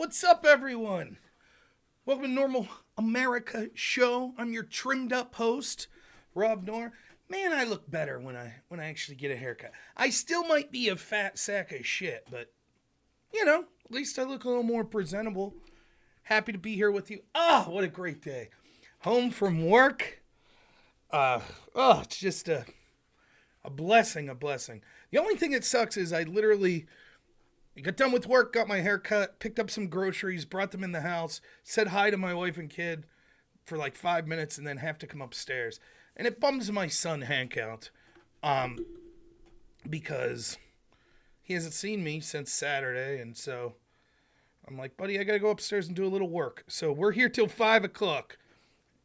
What's up, everyone? Welcome to Normal America Show. I'm your trimmed up host, Rob Knorr. Man, I look better when I actually get a haircut. I still might be a fat sack of shit, but at least I look a little more presentable. Happy to be here with you. What a great day. Home from work. It's just a blessing, a blessing. The only thing that sucks is I literally got done with work, got my hair cut, picked up some groceries, brought them in the house, said hi to my wife and kid for like 5 minutes, and then have to come upstairs. And it bums my son Hank out because he hasn't seen me since Saturday, and so I'm like, buddy, I got to go upstairs and do a little work. So we're here till 5 o'clock.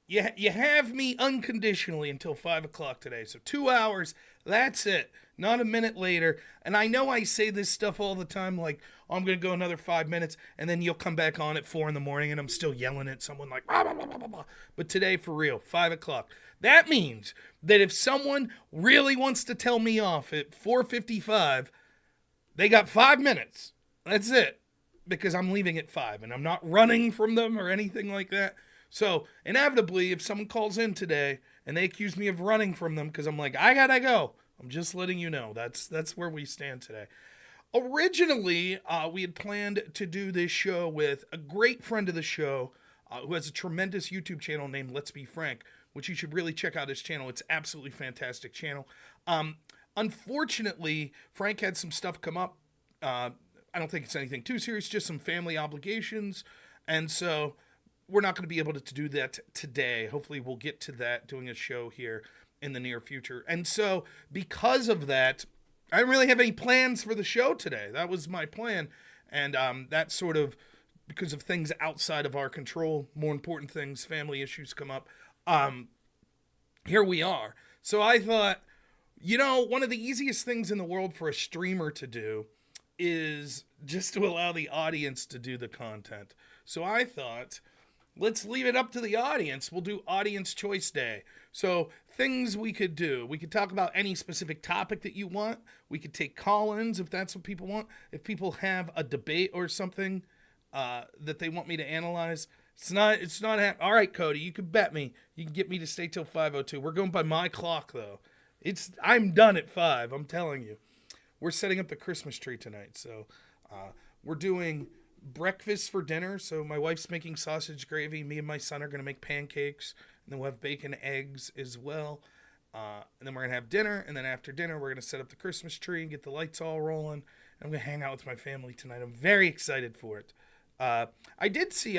You have me unconditionally until 5 o'clock today. So 2 hours, that's it. Not a minute later. And I know I say this stuff all the time, like, I'm going to go another 5 minutes, and then you'll come back on at 4 in the morning, and I'm still yelling at someone like, blah, blah, blah, blah, blah. But today, for real, 5 o'clock. That means that if someone really wants to tell me off at 4:55, they got 5 minutes. That's it. Because I'm leaving at 5, and I'm not running from them or anything like that. So, inevitably, if someone calls in today and they accuse me of running from them because I'm like, I gotta go, I'm just letting you know. That's where we stand today. Originally, we had planned to do this show with a great friend of the show who has a tremendous YouTube channel named Let's Be Frank, which you should really check out his channel. It's absolutely fantastic channel. Unfortunately, Frank had some stuff come up. I don't think it's anything too serious, just some family obligations. And so we're not going to be able to do that today. Hopefully we'll get to that doing a show here in the near future. And so because of that, I didn't really have any plans for the show today. That was my plan. And that's sort of because of things outside of our control, more important things, family issues come up. Here we are. So I thought, one of the easiest things in the world for a streamer to do is just to allow the audience to do the content. So I thought, let's leave it up to the audience. We'll do Audience Choice Day. So things we could do. We could talk about any specific topic that you want. We could take call-ins if that's what people want. If people have a debate or something that they want me to analyze. It's not all right, Cody, you can bet me. You can get me to stay till 5:02. We're going by my clock, though. I'm done at 5, I'm telling you. We're setting up the Christmas tree tonight. So we're doing breakfast for dinner. So my wife's making sausage gravy. Me and my son are going to make pancakes. And then we'll have bacon, eggs as well. And then we're going to have dinner. And then after dinner, we're going to set up the Christmas tree and get the lights all rolling. And I'm going to hang out with my family tonight. I'm very excited for it. I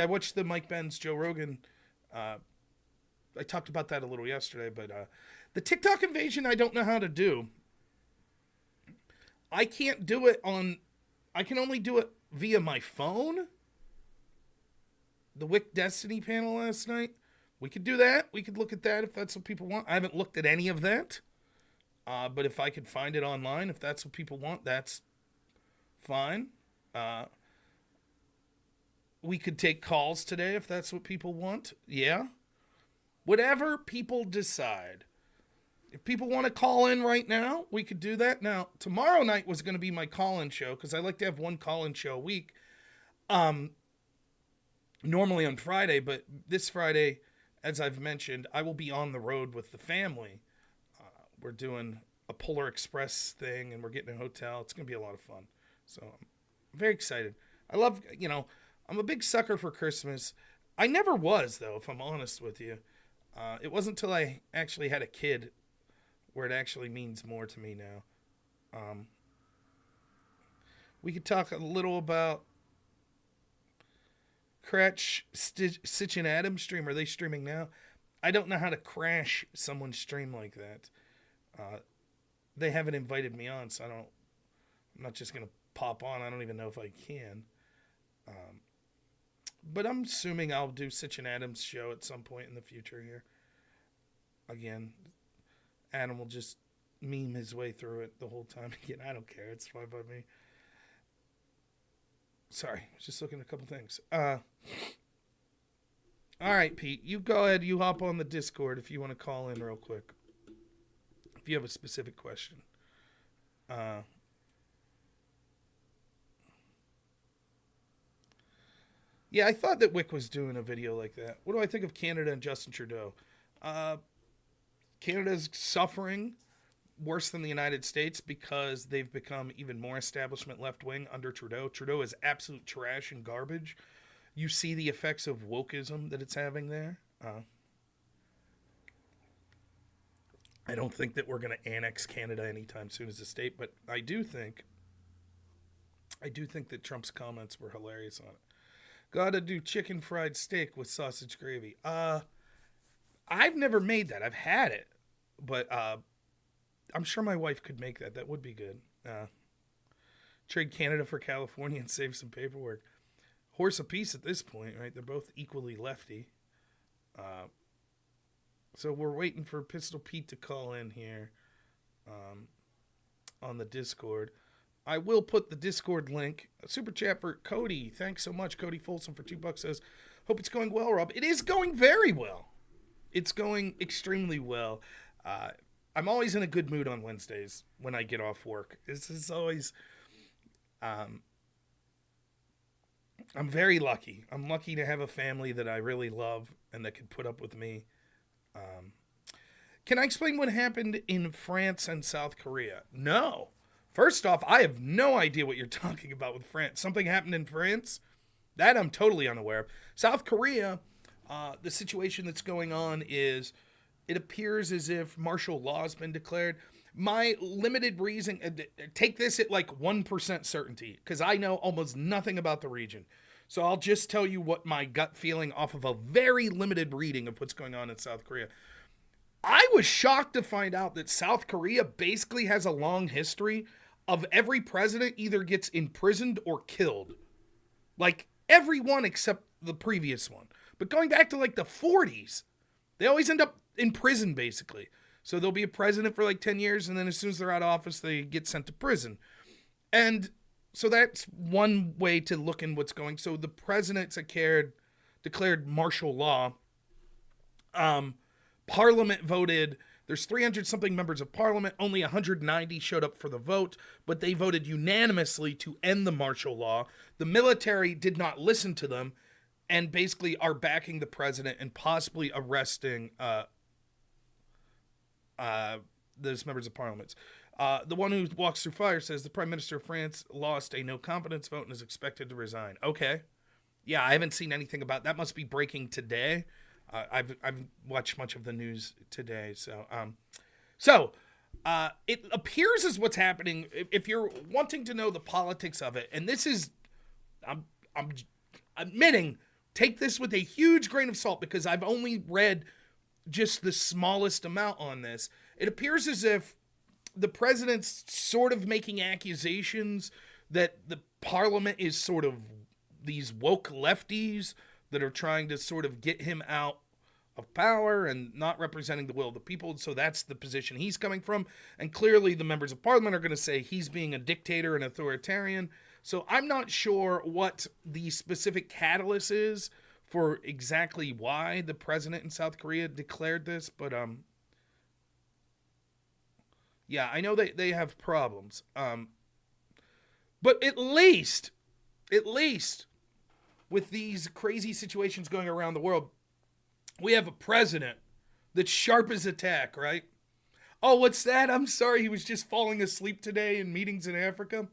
watched the Mike Benz, Joe Rogan. I talked about that a little yesterday. But the TikTok invasion, I don't know how to do. I can't do it I can only do it via my phone. The Wick Destiny panel last night. We could do that. We could look at that if that's what people want. I haven't looked at any of that. But if I could find it online, if that's what people want, that's fine. We could take calls today if that's what people want. Yeah. Whatever people decide. If people want to call in right now, we could do that. Now, tomorrow night was going to be my call-in show because I like to have one call-in show a week. Normally on Friday, but this Friday, as I've mentioned, I will be on the road with the family. We're doing a Polar Express thing, and we're getting a hotel. It's going to be a lot of fun. So I'm very excited. I love, I'm a big sucker for Christmas. I never was, though, if I'm honest with you. It wasn't until I actually had a kid where it actually means more to me now. We could talk a little about Cratch, Sitch, and Adam stream. Are they streaming now? I don't know how to crash someone's stream like that. They haven't invited me on, so I'm not just going to pop on. I don't even know if I can. But I'm assuming I'll do Sitch and Adam's show at some point in the future here. Again, Adam will just meme his way through it the whole time. Again, I don't care. It's fine by me. Sorry, I was just looking at a couple things. All right, Pete, you go ahead. You hop on the Discord if you want to call in real quick. If you have a specific question. Yeah, I thought that Wick was doing a video like that. What do I think of Canada and Justin Trudeau? Canada's suffering worse than the United States because they've become even more establishment left-wing under Trudeau. Trudeau is absolute trash and garbage. You see the effects of wokeism that it's having there. I don't think that we're going to annex Canada anytime soon as a state, but I do think that Trump's comments were hilarious on it. Gotta do chicken fried steak with sausage gravy. I've never made that. I've had it, but I'm sure my wife could make that. That would be good. Trade Canada for California and save some paperwork. Horse apiece at this point, right? They're both equally lefty. So we're waiting for Pistol Pete to call in here on the Discord. I will put the Discord link. Super chat for Cody. Thanks so much. Cody Folsom for $2 says, hope it's going well, Rob. It is going very well. It's going extremely well. I'm always in a good mood on Wednesdays when I get off work. This is always... I'm very lucky. I'm lucky to have a family that I really love and that can put up with me. Can I explain what happened in France and South Korea? No. First off, I have no idea what you're talking about with France. Something happened in France? That I'm totally unaware of. South Korea, the situation that's going on is it appears as if martial law has been declared. My limited reason, take this at like 1% certainty, because I know almost nothing about the region. So I'll just tell you what my gut feeling off of a very limited reading of what's going on in South Korea. I was shocked to find out that South Korea basically has a long history of every president either gets imprisoned or killed. Like everyone except the previous one. But going back to like the 40s, they always end up in prison basically. So there'll be a president for like 10 years and then as soon as they're out of office, they get sent to prison. And so that's one way to look in what's going. So the president's declared martial law. Parliament voted. There's 300 something members of parliament. Only 190 showed up for the vote, but they voted unanimously to end the martial law. The military did not listen to them and basically are backing the president and possibly arresting those members of parliament. The one who walks through fire says the Prime Minister of France lost a no confidence vote and is expected to resign. Okay. Yeah, I haven't seen anything about that. Must be breaking today. I've watched much of the news today. So it appears as what's happening. If you're wanting to know the politics of it, and this is, I'm admitting, take this with a huge grain of salt because I've only read just the smallest amount on this. It appears as if the president's sort of making accusations that the parliament is sort of these woke lefties that are trying to sort of get him out of power and not representing the will of the people. So that's the position he's coming from. And clearly the members of parliament are going to say he's being a dictator and authoritarian. So I'm not sure what the specific catalyst is for exactly why the president in South Korea declared this. But yeah, I know they have problems. But at least with these crazy situations going around the world, we have a president that's sharp as a tack, right? Oh, what's that? I'm sorry, he was just falling asleep today in meetings in Africa.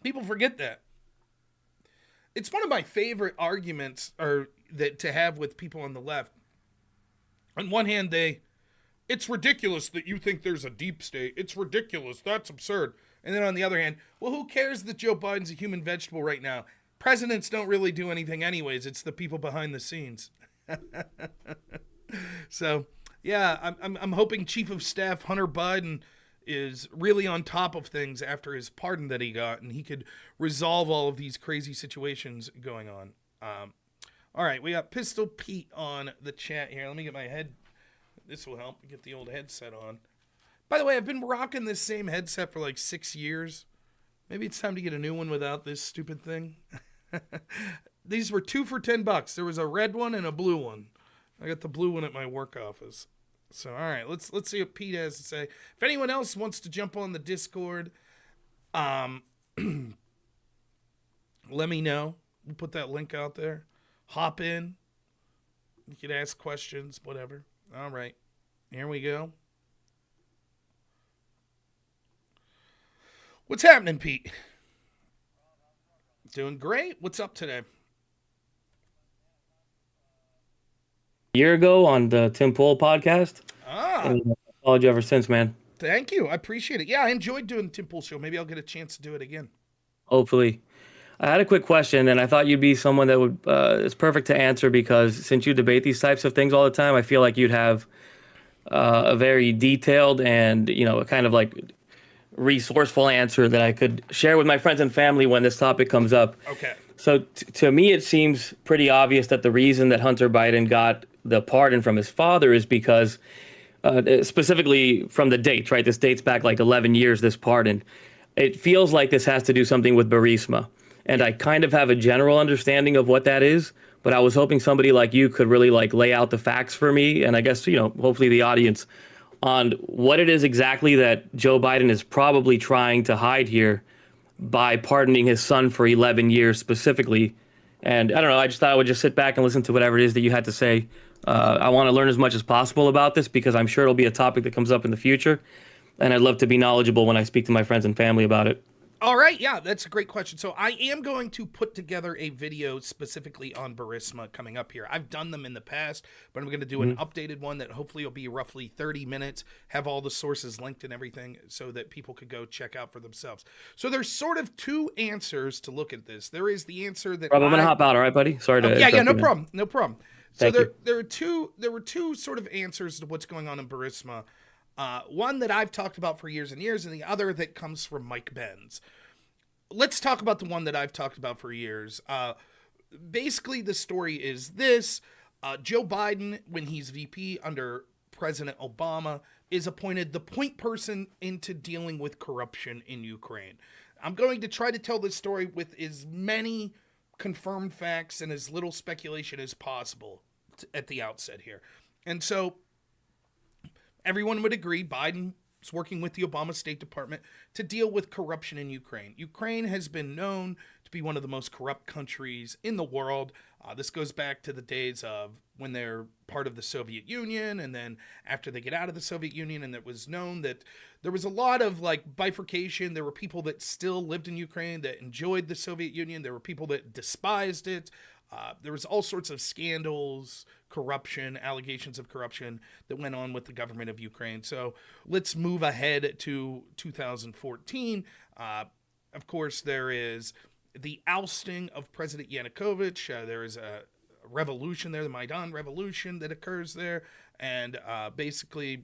People forget that. It's one of my favorite arguments to have with people on the left. On one hand, it's ridiculous that you think there's a deep state. It's ridiculous. That's absurd. And then on the other hand, well, who cares that Joe Biden's a human vegetable right now? Presidents don't really do anything anyways. It's the people behind the scenes. So, yeah, I'm hoping Chief of Staff Hunter Biden is really on top of things after his pardon that he got, and he could resolve all of these crazy situations going on. All right, we got Pistol Pete on the chat here. Let me get my head. This will help get the old headset on. By the way, I've been rocking this same headset for like 6 years. Maybe it's time to get a new one without this stupid thing. These were 2 for $10. There was a red one and a blue one. I got the blue one at my work office. So, all right, let's see what Pete has to say. If anyone else wants to jump on the Discord, let me know. We'll put that link out there. Hop in. You can ask questions, whatever. All right. Here we go. What's happening, Pete? Doing great. What's up today? Year ago on the Tim Pool podcast. And followed you ever since, man. Thank you. I appreciate it. Yeah, I enjoyed doing the Tim Pool show. Maybe I'll get a chance to do it again. Hopefully. I had a quick question, and I thought you'd be someone that would it's perfect to answer because since you debate these types of things all the time, I feel like you'd have a very detailed and, a kind of like resourceful answer that I could share with my friends and family when this topic comes up. Okay. So to me, it seems pretty obvious that the reason that Hunter Biden got the pardon from his father is because specifically from the dates, right? This dates back like 11 years, this pardon. It feels like this has to do something with Burisma. And I kind of have a general understanding of what that is, but I was hoping somebody like you could really like lay out the facts for me. And I guess, hopefully the audience on what it is exactly that Joe Biden is probably trying to hide here by pardoning his son for 11 years specifically. And I don't know, I just thought I would just sit back and listen to whatever it is that you had to say. I want to learn as much as possible about this because I'm sure it'll be a topic that comes up in the future. And I'd love to be knowledgeable when I speak to my friends and family about it. All right, yeah, that's a great question. So I am going to put together a video specifically on Burisma coming up here. I've done them in the past, but I'm going to do an updated one that hopefully will be roughly 30 minutes, have all the sources linked and everything so that people could go check out for themselves. So there's sort of two answers to look at this. There is the answer that I'm going to hop out, all right, buddy? Sorry to yeah, no problem. No problem. So Thank there were two sort of answers to what's going on in Burisma. One that I've talked about for years and years, and the other that comes from Mike Benz. Let's talk about the one that I've talked about for years. Basically, the story is this. Joe Biden, when he's VP under President Obama, is appointed the point person into dealing with corruption in Ukraine. I'm going to try to tell this story with as many confirmed facts and as little speculation as possible at the outset here. And so everyone would agree Biden is working with the Obama State Department to deal with corruption in Ukraine. Ukraine has been known to be one of the most corrupt countries in the world. This goes back to the days of when they're part of the Soviet Union, and then after they get out of the Soviet Union, and it was known that there was a lot of like bifurcation. There were people that still lived in Ukraine that enjoyed the Soviet Union. There were people that despised it. There was all sorts of scandals, corruption, allegations of corruption that went on with the government of Ukraine. So let's move ahead to 2014. Of course, there is the ousting of President Yanukovych. There is a revolution there, the Maidan revolution that occurs there. And basically,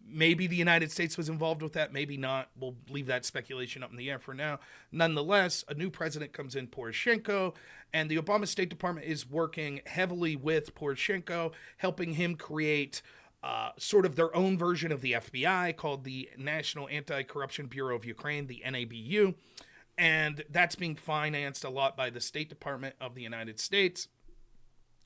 maybe the United States was involved with that, maybe not. We'll leave that speculation up in the air for now. Nonetheless, a new president comes in, Poroshenko, and the Obama State Department is working heavily with Poroshenko, helping him create sort of their own version of the FBI called the National Anti-Corruption Bureau of Ukraine, the NABU. And that's being financed a lot by the State Department of the United States.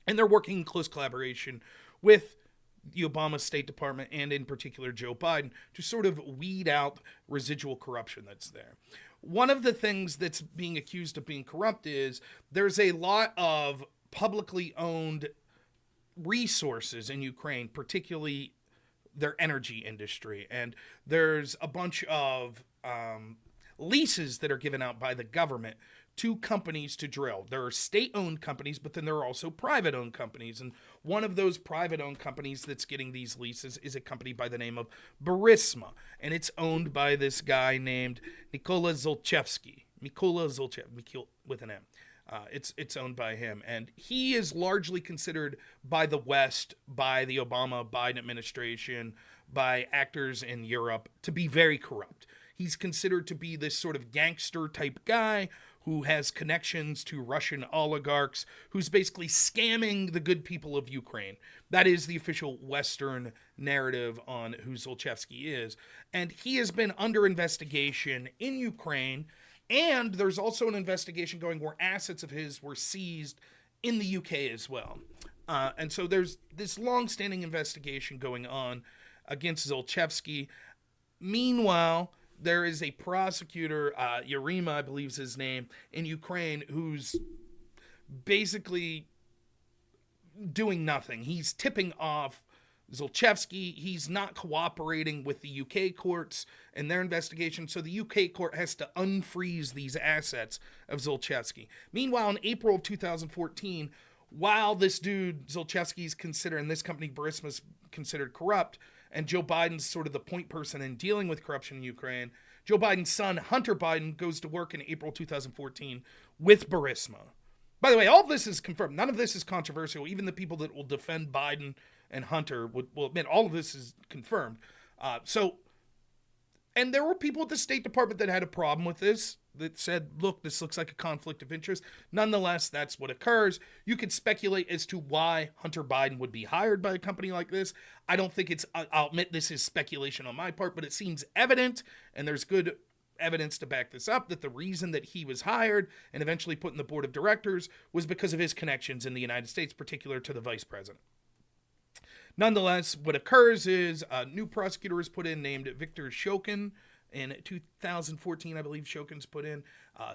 And they're working in close collaboration with the Obama State Department and in particular Joe Biden to sort of weed out residual corruption that's there. One of the things that's being accused of being corrupt is there's a lot of publicly owned resources in Ukraine, particularly their energy industry. And there's a bunch of leases that are given out by the government to companies to drill. There are state-owned companies, but then there are also private-owned companies. And one of those private-owned companies that's getting these leases is a company by the name of Burisma. And it's owned by this guy named Mykola Zlochevsky. Mykola with an M. It's owned by him. And he is largely considered by the West, by the Obama-Biden administration, by actors in Europe, to be very corrupt. He's considered to be this sort of gangster-type guy who has connections to Russian oligarchs, who's basically scamming the good people of Ukraine. That is the official Western narrative on who Zlochevsky is. And he has been under investigation in Ukraine, and there's also an investigation going where assets of his were seized in the UK as well. And so there's this long-standing investigation going on against Zlochevsky. Meanwhile, there is a prosecutor, Yarima, I believe is his name, in Ukraine, who's basically doing nothing. He's tipping off Zlochevsky. He's not cooperating with the UK courts and their investigation, so the UK court has to unfreeze these assets of Zlochevsky. Meanwhile, in April of 2014, while this dude, Zlochevsky's considered, and this company, Burisma's considered corrupt, and Joe Biden's sort of the point person in dealing with corruption in Ukraine, Joe Biden's son, Hunter Biden, goes to work in April 2014 with Burisma. By the way, all of this is confirmed. None of this is controversial. Even the people that will defend Biden and Hunter will admit all of this is confirmed. And there were people at the State Department that had a problem with this, that said, look, this looks like a conflict of interest. Nonetheless, that's what occurs. You could speculate as to why Hunter Biden would be hired by a company like this. I don't think I'll admit this is speculation on my part, but it seems evident, and there's good evidence to back this up, that the reason that he was hired and eventually put in the board of directors was because of his connections in the United States, particular to the vice president. Nonetheless, what occurs is a new prosecutor is put in named Viktor Shokin. In 2014, I believe Shokin's put in.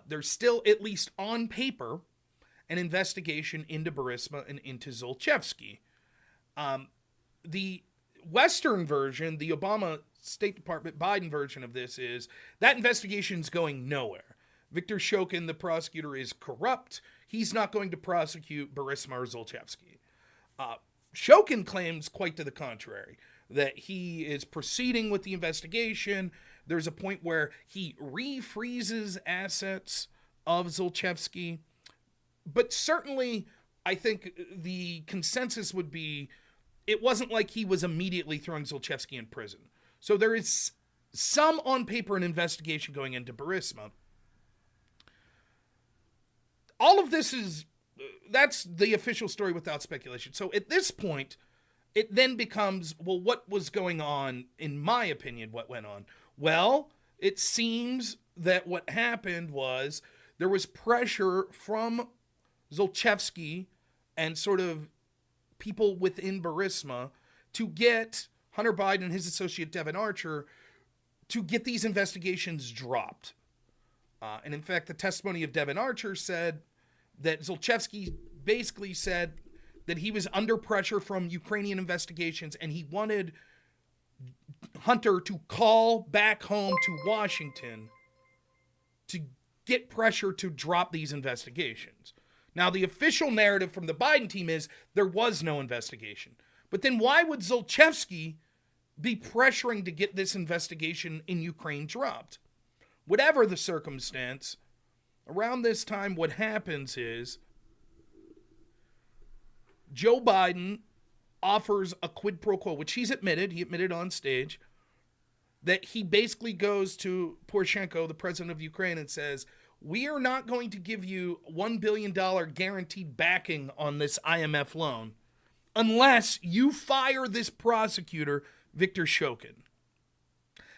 There's still, at least on paper, an investigation into Burisma and into Zlochevsky. The Western version, the Obama State Department Biden version of this, is that investigation's going nowhere. Viktor Shokin, the prosecutor, is corrupt. He's not going to prosecute Burisma or Zlochevsky. Shokin claims quite to the contrary, that he is proceeding with the investigation. There's a point where he refreezes assets of Zlochevsky. But certainly, I think the consensus would be it wasn't like he was immediately throwing Zlochevsky in prison. So there is some on paper an investigation going into Burisma. All of this that's the official story without speculation. So at this point, it then becomes, well, what was going on? In my opinion, what went on? Well, it seems that what happened was there was pressure from Zlochevsky and sort of people within Burisma to get Hunter Biden and his associate Devin Archer to get these investigations dropped. And in fact, the testimony of Devin Archer said that Zlochevsky basically said that he was under pressure from Ukrainian investigations and he wanted Hunter to call back home to Washington to get pressure to drop these investigations. Now, the official narrative from the Biden team is there was no investigation. But then why would Zlochevsky be pressuring to get this investigation in Ukraine dropped? Whatever the circumstance, around this time what happens is Joe Biden offers a quid pro quo, which he admitted on stage, that he basically goes to Poroshenko, the president of Ukraine, and says, we are not going to give you $1 billion guaranteed backing on this IMF loan unless you fire this prosecutor, Viktor Shokin.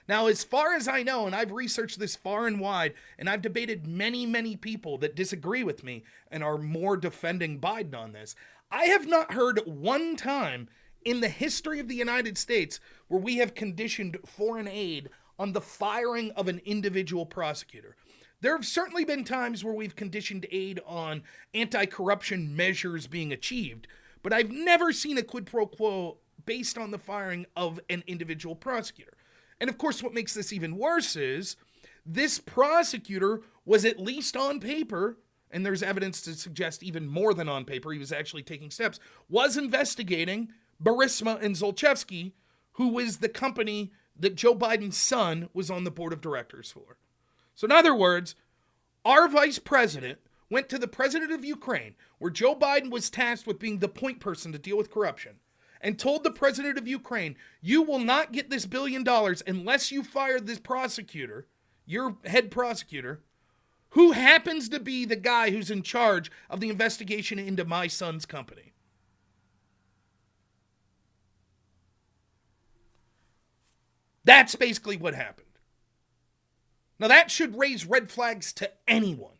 Now, as far as I know, and I've researched this far and wide, and I've debated many, many people that disagree with me and are more defending Biden on this, I have not heard one time in the history of the United States where we have conditioned foreign aid on the firing of an individual prosecutor. There have certainly been times where we've conditioned aid on anti-corruption measures being achieved, but I've never seen a quid pro quo based on the firing of an individual prosecutor. And of course, what makes this even worse is this prosecutor was, at least on paper, and there's evidence to suggest even more than on paper, he was actually taking steps, was investigating Burisma and Zlochevsky, who is the company that Joe Biden's son was on the board of directors for. So in other words, our vice president went to the president of Ukraine, where Joe Biden was tasked with being the point person to deal with corruption, and told the president of Ukraine, you will not get this $1 billion unless you fire this prosecutor, your head prosecutor, who happens to be the guy who's in charge of the investigation into my son's company. That's basically what happened. Now that should raise red flags to anyone.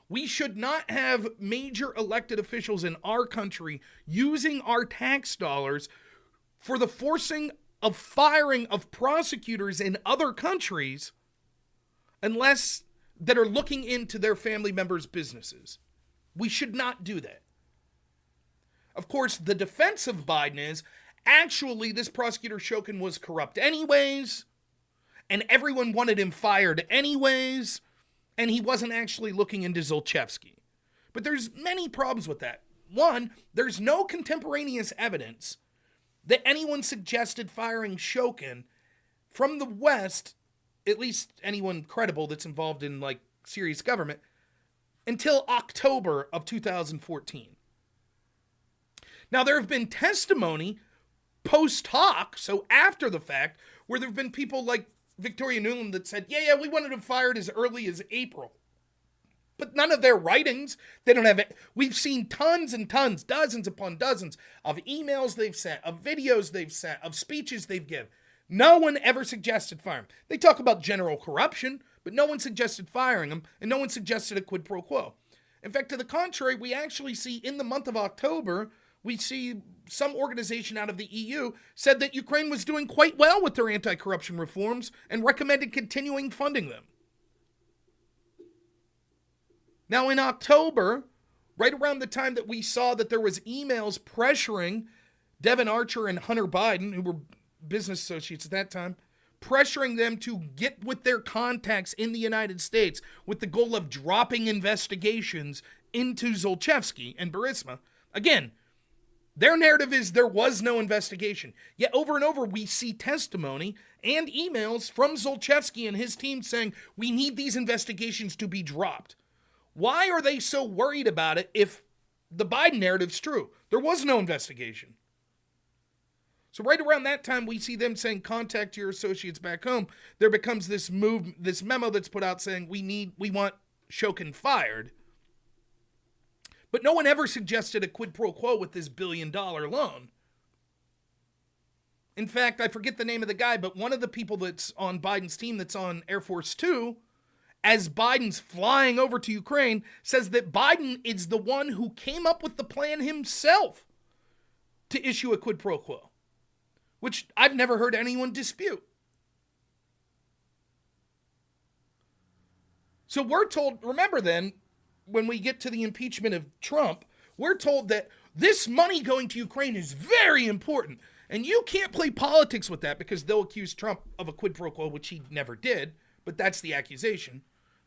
We should not have major elected officials in our country using our tax dollars for the forcing of firing of prosecutors in other countries unless that are looking into their family members' businesses. We should not do that. Of course, the defense of Biden is, actually, this prosecutor Shokin was corrupt anyways, and everyone wanted him fired anyways, and he wasn't actually looking into Zlochevsky. But there's many problems with that. One, there's no contemporaneous evidence that anyone suggested firing Shokin from the West, at least anyone credible that's involved in like serious government, until October of 2014. Now, there have been testimony post hoc, so after the fact, where there have been people like Victoria Nuland that said, yeah, we wanted him fired as early as April. But none of their writings, they don't have it. We've seen tons and tons, dozens upon dozens of emails they've sent, of videos they've sent, of speeches they've given. No one ever suggested firing him. They talk about general corruption, but no one suggested firing him, and no one suggested a quid pro quo. In fact, to the contrary, we actually see in the month of October, we see some organization out of the EU said that Ukraine was doing quite well with their anti-corruption reforms and recommended continuing funding them. Now, in October, right around the time that we saw that there was emails pressuring Devin Archer and Hunter Biden, who were business associates at that time, pressuring them to get with their contacts in the United States with the goal of dropping investigations into Zlochevsky and Burisma. Again, their narrative is there was no investigation. Yet over and over we see testimony and emails from Zlochevsky and his team saying we need these investigations to be dropped. Why are they so worried about it if the Biden narrative's true? There was no investigation. So right around that time, we see them saying, contact your associates back home. There becomes this memo that's put out saying we want Shokin fired. But no one ever suggested a quid pro quo with this $1 billion loan. In fact, I forget the name of the guy, but one of the people that's on Biden's team that's on Air Force Two, as Biden's flying over to Ukraine, says that Biden is the one who came up with the plan himself to issue a quid pro quo, which I've never heard anyone dispute. So we're told, remember then, when we get to the impeachment of Trump, we're told that this money going to Ukraine is very important. And you can't play politics with that because they'll accuse Trump of a quid pro quo, which he never did. But that's the accusation,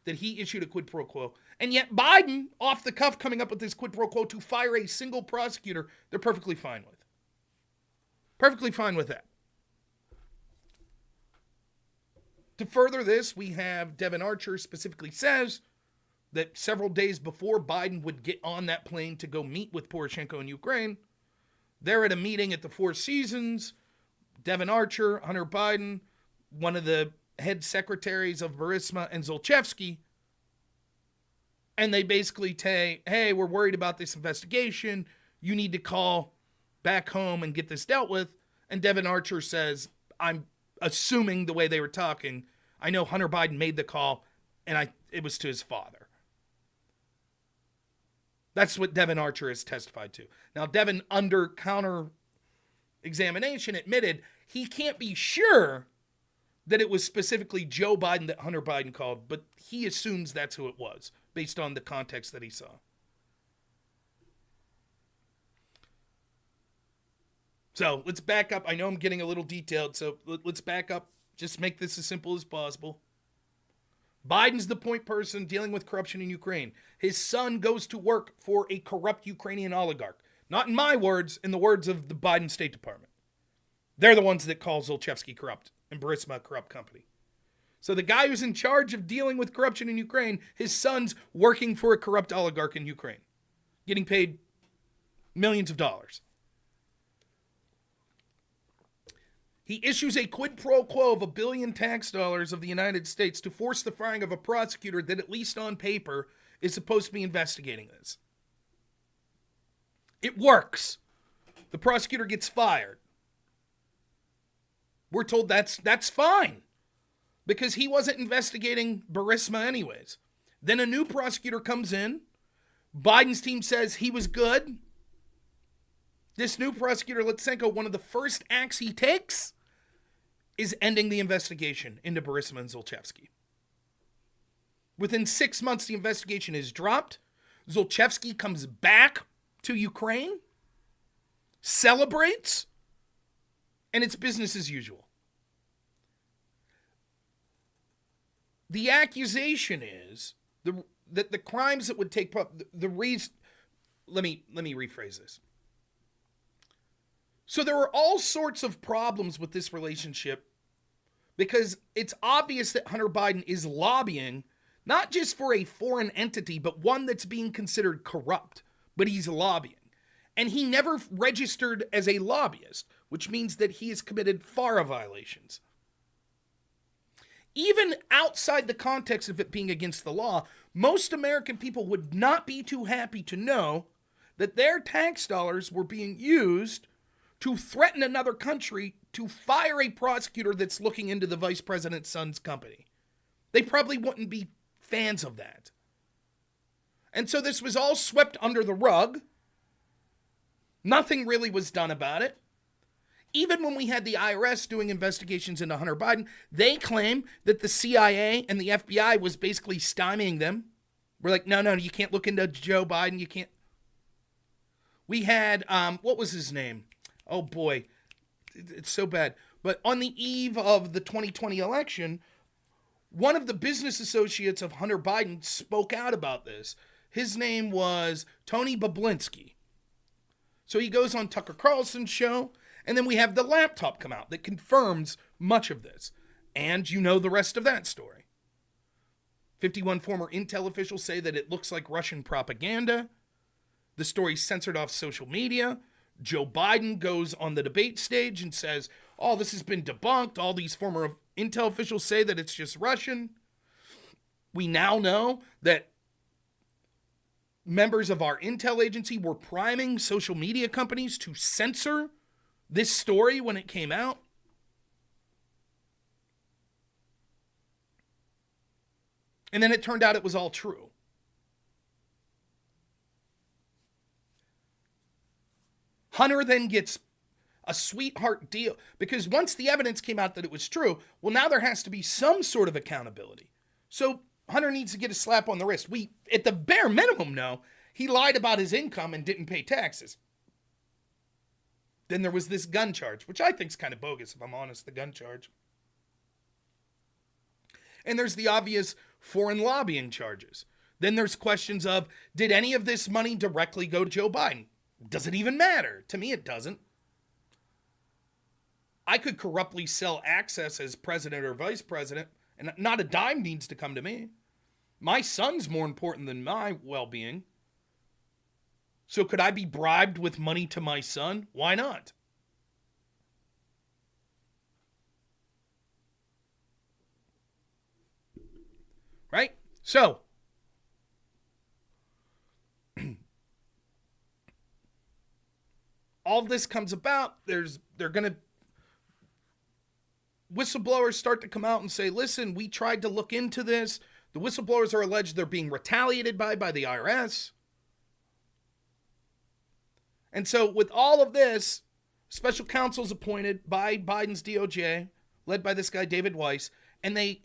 that he issued a quid pro quo. And yet Biden, off the cuff, coming up with this quid pro quo to fire a single prosecutor, they're perfectly fine with. Perfectly fine with that. To further this, we have Devin Archer specifically says that several days before Biden would get on that plane to go meet with Poroshenko in Ukraine, they're at a meeting at the Four Seasons. Devin Archer, Hunter Biden, one of the head secretaries of Burisma, and Zlochevsky. And they basically say, hey, we're worried about this investigation. You need to call back home and get this dealt with. And Devin Archer says, I'm assuming the way they were talking, I know Hunter Biden made the call, and it was to his father. That's what Devin Archer has testified to. Now, Devin, under counter examination, admitted he can't be sure that it was specifically Joe Biden that Hunter Biden called, but he assumes that's who it was, based on the context that he saw. So let's back up. I know I'm getting a little detailed, so let's back up. Just make this as simple as possible. Biden's the point person dealing with corruption in Ukraine. His son goes to work for a corrupt Ukrainian oligarch. Not in my words, in the words of the Biden State Department. They're the ones that call Zlochevsky corrupt and Burisma a corrupt company. So the guy who's in charge of dealing with corruption in Ukraine, his son's working for a corrupt oligarch in Ukraine, getting paid millions of dollars. He issues a quid pro quo of $1 billion tax dollars of the United States to force the firing of a prosecutor that, at least on paper, is supposed to be investigating this. It works. The prosecutor gets fired. We're told that's fine because he wasn't investigating Burisma anyways. Then a new prosecutor comes in. Biden's team says he was good. This new prosecutor, Litsenko, one of the first acts he takes is ending the investigation into Burisma and Zlochevsky. Within 6 months, the investigation is dropped. Zlochevsky comes back to Ukraine, celebrates, and it's business as usual. The accusation is that the crimes that would take the reason. Let me rephrase this. So there are all sorts of problems with this relationship because it's obvious that Hunter Biden is lobbying not just for a foreign entity, but one that's being considered corrupt, but he's lobbying. And he never registered as a lobbyist, which means that he has committed FARA violations. Even outside the context of it being against the law, most American people would not be too happy to know that their tax dollars were being used to threaten another country to fire a prosecutor that's looking into the vice president's son's company. They probably wouldn't be fans of that. And so this was all swept under the rug. Nothing really was done about it. Even when we had the IRS doing investigations into Hunter Biden, they claim that the CIA and the FBI was basically stymieing them. We're like, no, you can't look into Joe Biden. You can't. We had, what was his name? Oh boy, it's so bad. But on the eve of the 2020 election, one of the business associates of Hunter Biden spoke out about this. His name was Tony Bablinski. So he goes on Tucker Carlson's show, and then we have the laptop come out that confirms much of this. And you know the rest of that story. 51 former intel officials say that it looks like Russian propaganda. The story's censored off social media. Joe Biden goes on the debate stage and says, oh, this has been debunked. All these former intel officials say that it's just Russian. We now know that members of our intel agency were priming social media companies to censor this story when it came out. And then it turned out it was all true. Hunter then gets a sweetheart deal because once the evidence came out that it was true, well, now there has to be some sort of accountability. So Hunter needs to get a slap on the wrist. We, at the bare minimum, know he lied about his income and didn't pay taxes. Then there was this gun charge, which I think is kind of bogus, if I'm honest, the gun charge. And there's the obvious foreign lobbying charges. Then there's questions of, did any of this money directly go to Joe Biden? Does it even matter? To me, it doesn't. I could corruptly sell access as president or vice president, and not a dime needs to come to me. My son's more important than my well-being. So could I be bribed with money to my son? Why not? Right? So, all this comes about. They're going to, whistleblowers start to come out and say, listen, we tried to look into this. The whistleblowers are alleged they're being retaliated by the IRS. And so with all of this, special counsel's appointed by Biden's DOJ, led by this guy, David Weiss, and they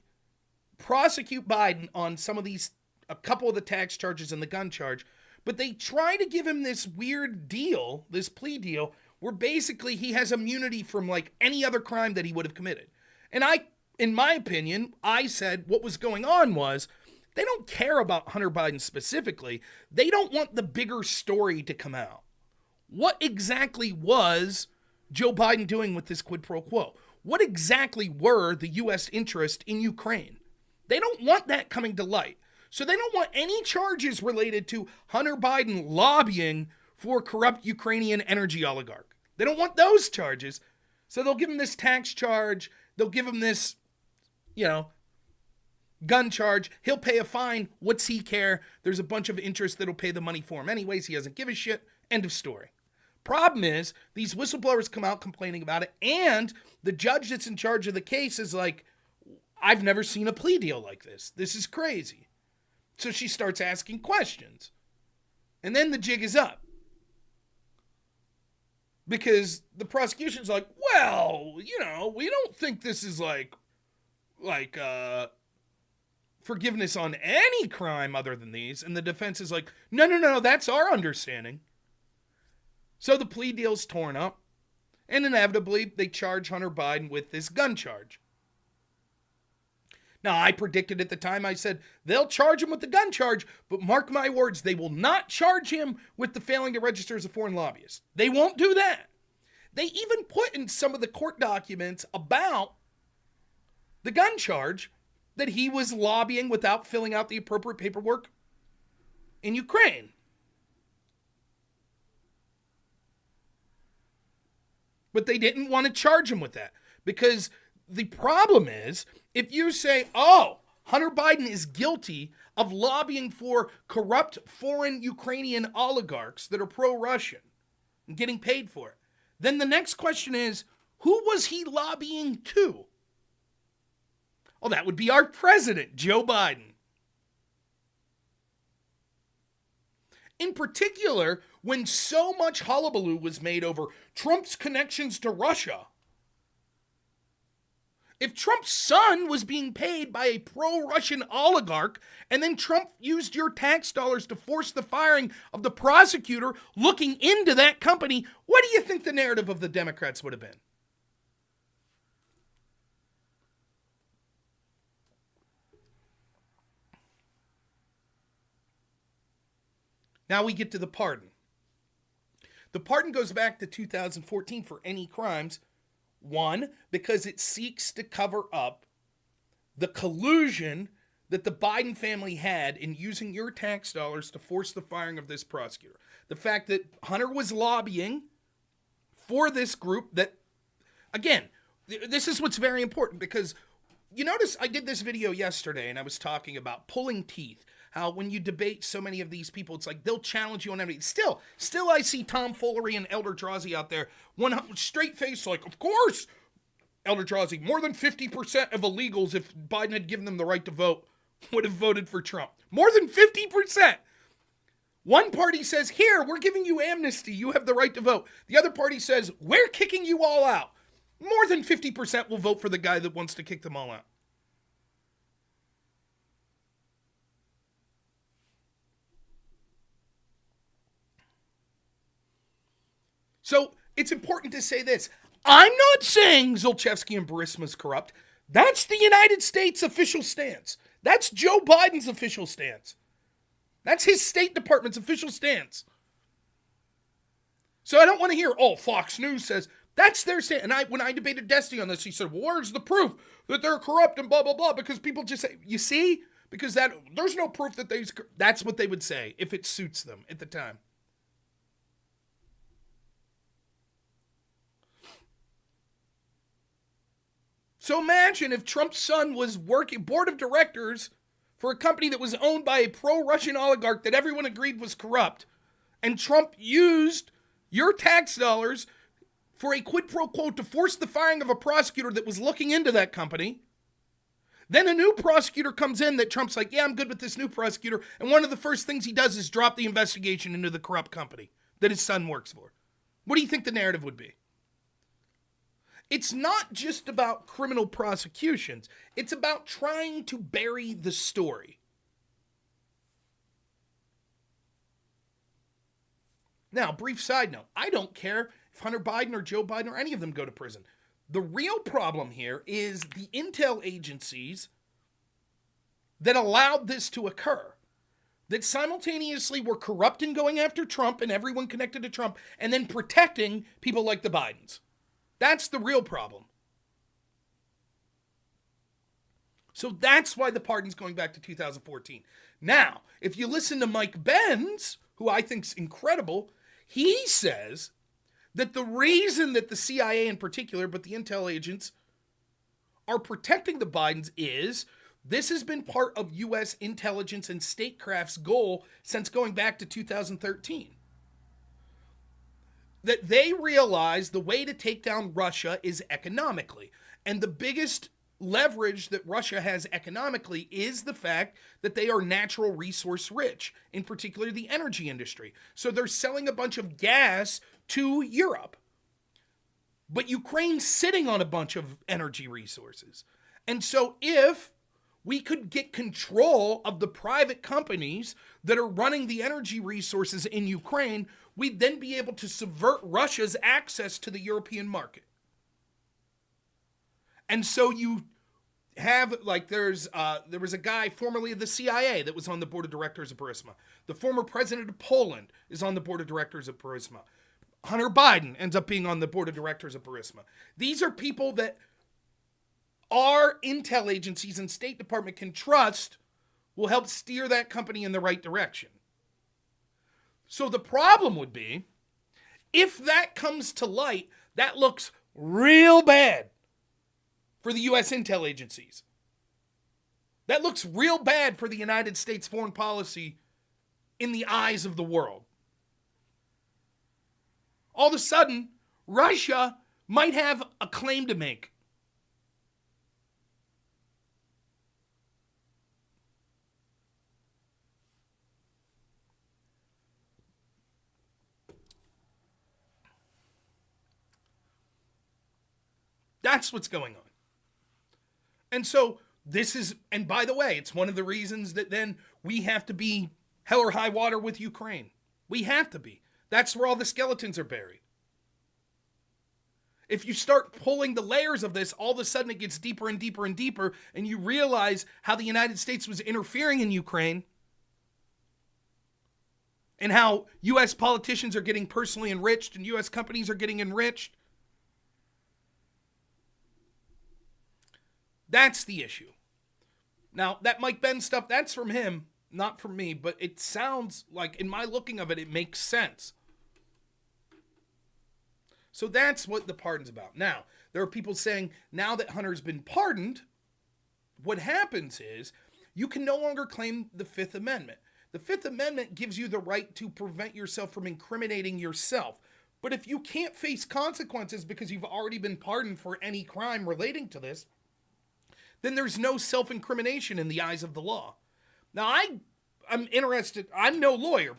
prosecute Biden on some of these, a couple of the tax charges and the gun charge, but they try to give him this weird deal, this plea deal, where basically he has immunity from like any other crime that he would have committed. And in my opinion, I said what was going on was they don't care about Hunter Biden specifically. They don't want the bigger story to come out. What exactly was Joe Biden doing with this quid pro quo? What exactly were the U.S. interests in Ukraine? They don't want that coming to light. So they don't want any charges related to Hunter Biden lobbying for corrupt Ukrainian energy oligarch. They don't want those charges. So they'll give him this tax charge. They'll give him this, gun charge. He'll pay a fine. What's he care? There's a bunch of interests that'll pay the money for him anyways. He doesn't give a shit. End of story. Problem is, these whistleblowers come out complaining about it, and the judge that's in charge of the case is like, I've never seen a plea deal like this. This is crazy. So she starts asking questions. And then the jig is up. Because the prosecution's like, well, we don't think this is like forgiveness on any crime other than these. And the defense is like, no, that's our understanding. So the plea deal's torn up. And inevitably, they charge Hunter Biden with this gun charge. Now, I predicted at the time, I said, they'll charge him with the gun charge, but mark my words, they will not charge him with the failing to register as a foreign lobbyist. They won't do that. They even put in some of the court documents about the gun charge that he was lobbying without filling out the appropriate paperwork in Ukraine. But they didn't want to charge him with that because the problem is if you say, oh, Hunter Biden is guilty of lobbying for corrupt foreign Ukrainian oligarchs that are pro-Russian and getting paid for it, then the next question is, who was he lobbying to? Oh, that would be our president, Joe Biden. In particular, when so much hullabaloo was made over Trump's connections to Russia. If Trump's son was being paid by a pro-Russian oligarch, and then Trump used your tax dollars to force the firing of the prosecutor looking into that company, what do you think the narrative of the Democrats would have been? Now we get to the pardon. The pardon goes back to 2014 for any crimes. One, because it seeks to cover up the collusion that the Biden family had in using your tax dollars to force the firing of this prosecutor. The fact that Hunter was lobbying for this group that, again, this is what's very important because you notice I did this video yesterday and I was talking about pulling teeth. How when you debate so many of these people, it's like they'll challenge you on everything. Still I see tomfoolery and Elder Drazi out there. One straight face, like, of course, Elder Drazi, more than 50% of illegals, if Biden had given them the right to vote, would have voted for Trump. More than 50%. One party says, here, we're giving you amnesty. You have the right to vote. The other party says, we're kicking you all out. More than 50% will vote for the guy that wants to kick them all out. So it's important to say this. I'm not saying Zlochevsky and Burisma is corrupt. That's the United States official stance. That's Joe Biden's official stance. That's his State Department's official stance. So I don't want to hear, oh, Fox News says, that's their stance. And when I debated Destiny on this, he said, well, where's the proof that they're corrupt and blah, blah, blah, because people just say, you see? Because there's no proof that that's what they would say if it suits them at the time. So imagine if Trump's son was working board of directors for a company that was owned by a pro-Russian oligarch that everyone agreed was corrupt, and Trump used your tax dollars for a quid pro quo to force the firing of a prosecutor that was looking into that company. Then a new prosecutor comes in that Trump's like, yeah, I'm good with this new prosecutor, and one of the first things he does is drop the investigation into the corrupt company that his son works for. What do you think the narrative would be? It's not just about criminal prosecutions. It's about trying to bury the story. Now, brief side note. I don't care if Hunter Biden or Joe Biden or any of them go to prison. The real problem here is the intel agencies that allowed this to occur, that simultaneously were corrupt in going after Trump and everyone connected to Trump, and then protecting people like the Bidens. That's the real problem. So that's why the pardon's going back to 2014. Now, if you listen to Mike Benz, who I think's incredible, he says that the reason that the CIA in particular, but the intel agents, are protecting the Bidens is this has been part of U.S. intelligence and statecraft's goal since going back to 2013. That they realize the way to take down Russia is economically. And the biggest leverage that Russia has economically is the fact that they are natural resource rich, in particular the energy industry. So they're selling a bunch of gas to Europe. But Ukraine's sitting on a bunch of energy resources. And so if we could get control of the private companies that are running the energy resources in Ukraine. We'd then be able to subvert Russia's access to the European market. And so you have, like, there was a guy formerly of the CIA that was on the board of directors of Burisma. The former president of Poland is on the board of directors of Burisma. Hunter Biden ends up being on the board of directors of Burisma. These are people that our intel agencies and State Department can trust will help steer that company in the right direction. So the problem would be, if that comes to light, that looks real bad for the U.S. intel agencies. That looks real bad for the United States foreign policy in the eyes of the world. All of a sudden, Russia might have a claim to make. That's what's going on. And so and by the way, it's one of the reasons that then we have to be hell or high water with Ukraine. We have to be. That's where all the skeletons are buried. If you start pulling the layers of this, all of a sudden it gets deeper and deeper and deeper, and you realize how the United States was interfering in Ukraine and how U.S. politicians are getting personally enriched and U.S. companies are getting enriched. That's the issue. Now, that Mike Ben stuff, that's from him, not from me, but it sounds like, in my looking of it, it makes sense. So that's what the pardon's about. Now, there are people saying, now that Hunter's been pardoned, what happens is, you can no longer claim the Fifth Amendment. The Fifth Amendment gives you the right to prevent yourself from incriminating yourself. But if you can't face consequences because you've already been pardoned for any crime relating to this, then there's no self-incrimination in the eyes of the law. Now, I'm interested. I'm no lawyer.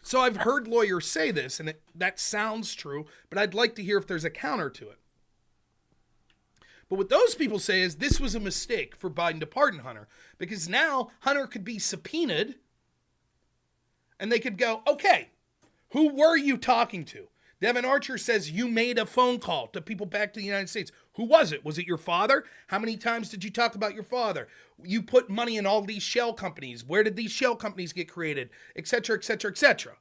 So I've heard lawyers say this, and that sounds true, but I'd like to hear if there's a counter to it. But what those people say is this was a mistake for Biden to pardon Hunter, because now Hunter could be subpoenaed, and they could go, okay, who were you talking to? Devin Archer says you made a phone call to people back to the United States. Who was it? Was it your father? How many times did you talk about your father? You put money in all these shell companies. Where did these shell companies get created? Et cetera, et cetera, et cetera.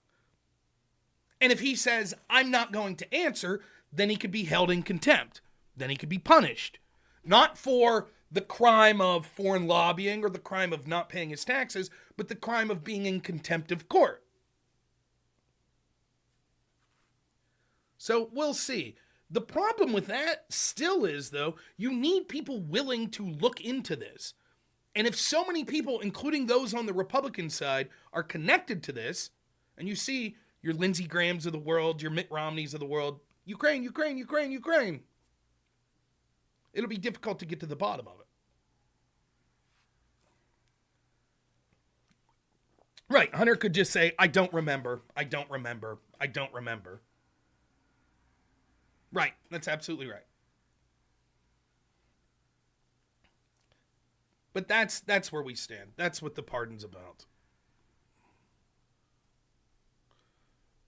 And if he says, I'm not going to answer, then he could be held in contempt. Then he could be punished. Not for the crime of foreign lobbying or the crime of not paying his taxes, but the crime of being in contempt of court. So we'll see. The problem with that still is, though, you need people willing to look into this. And if so many people, including those on the Republican side, are connected to this, and you see your Lindsey Grahams of the world, your Mitt Romneys of the world, Ukraine, Ukraine, Ukraine, Ukraine, it'll be difficult to get to the bottom of it. Right, Hunter could just say, I don't remember, I don't remember, I don't remember. Right, that's absolutely right. But that's where we stand. That's what the pardon's about.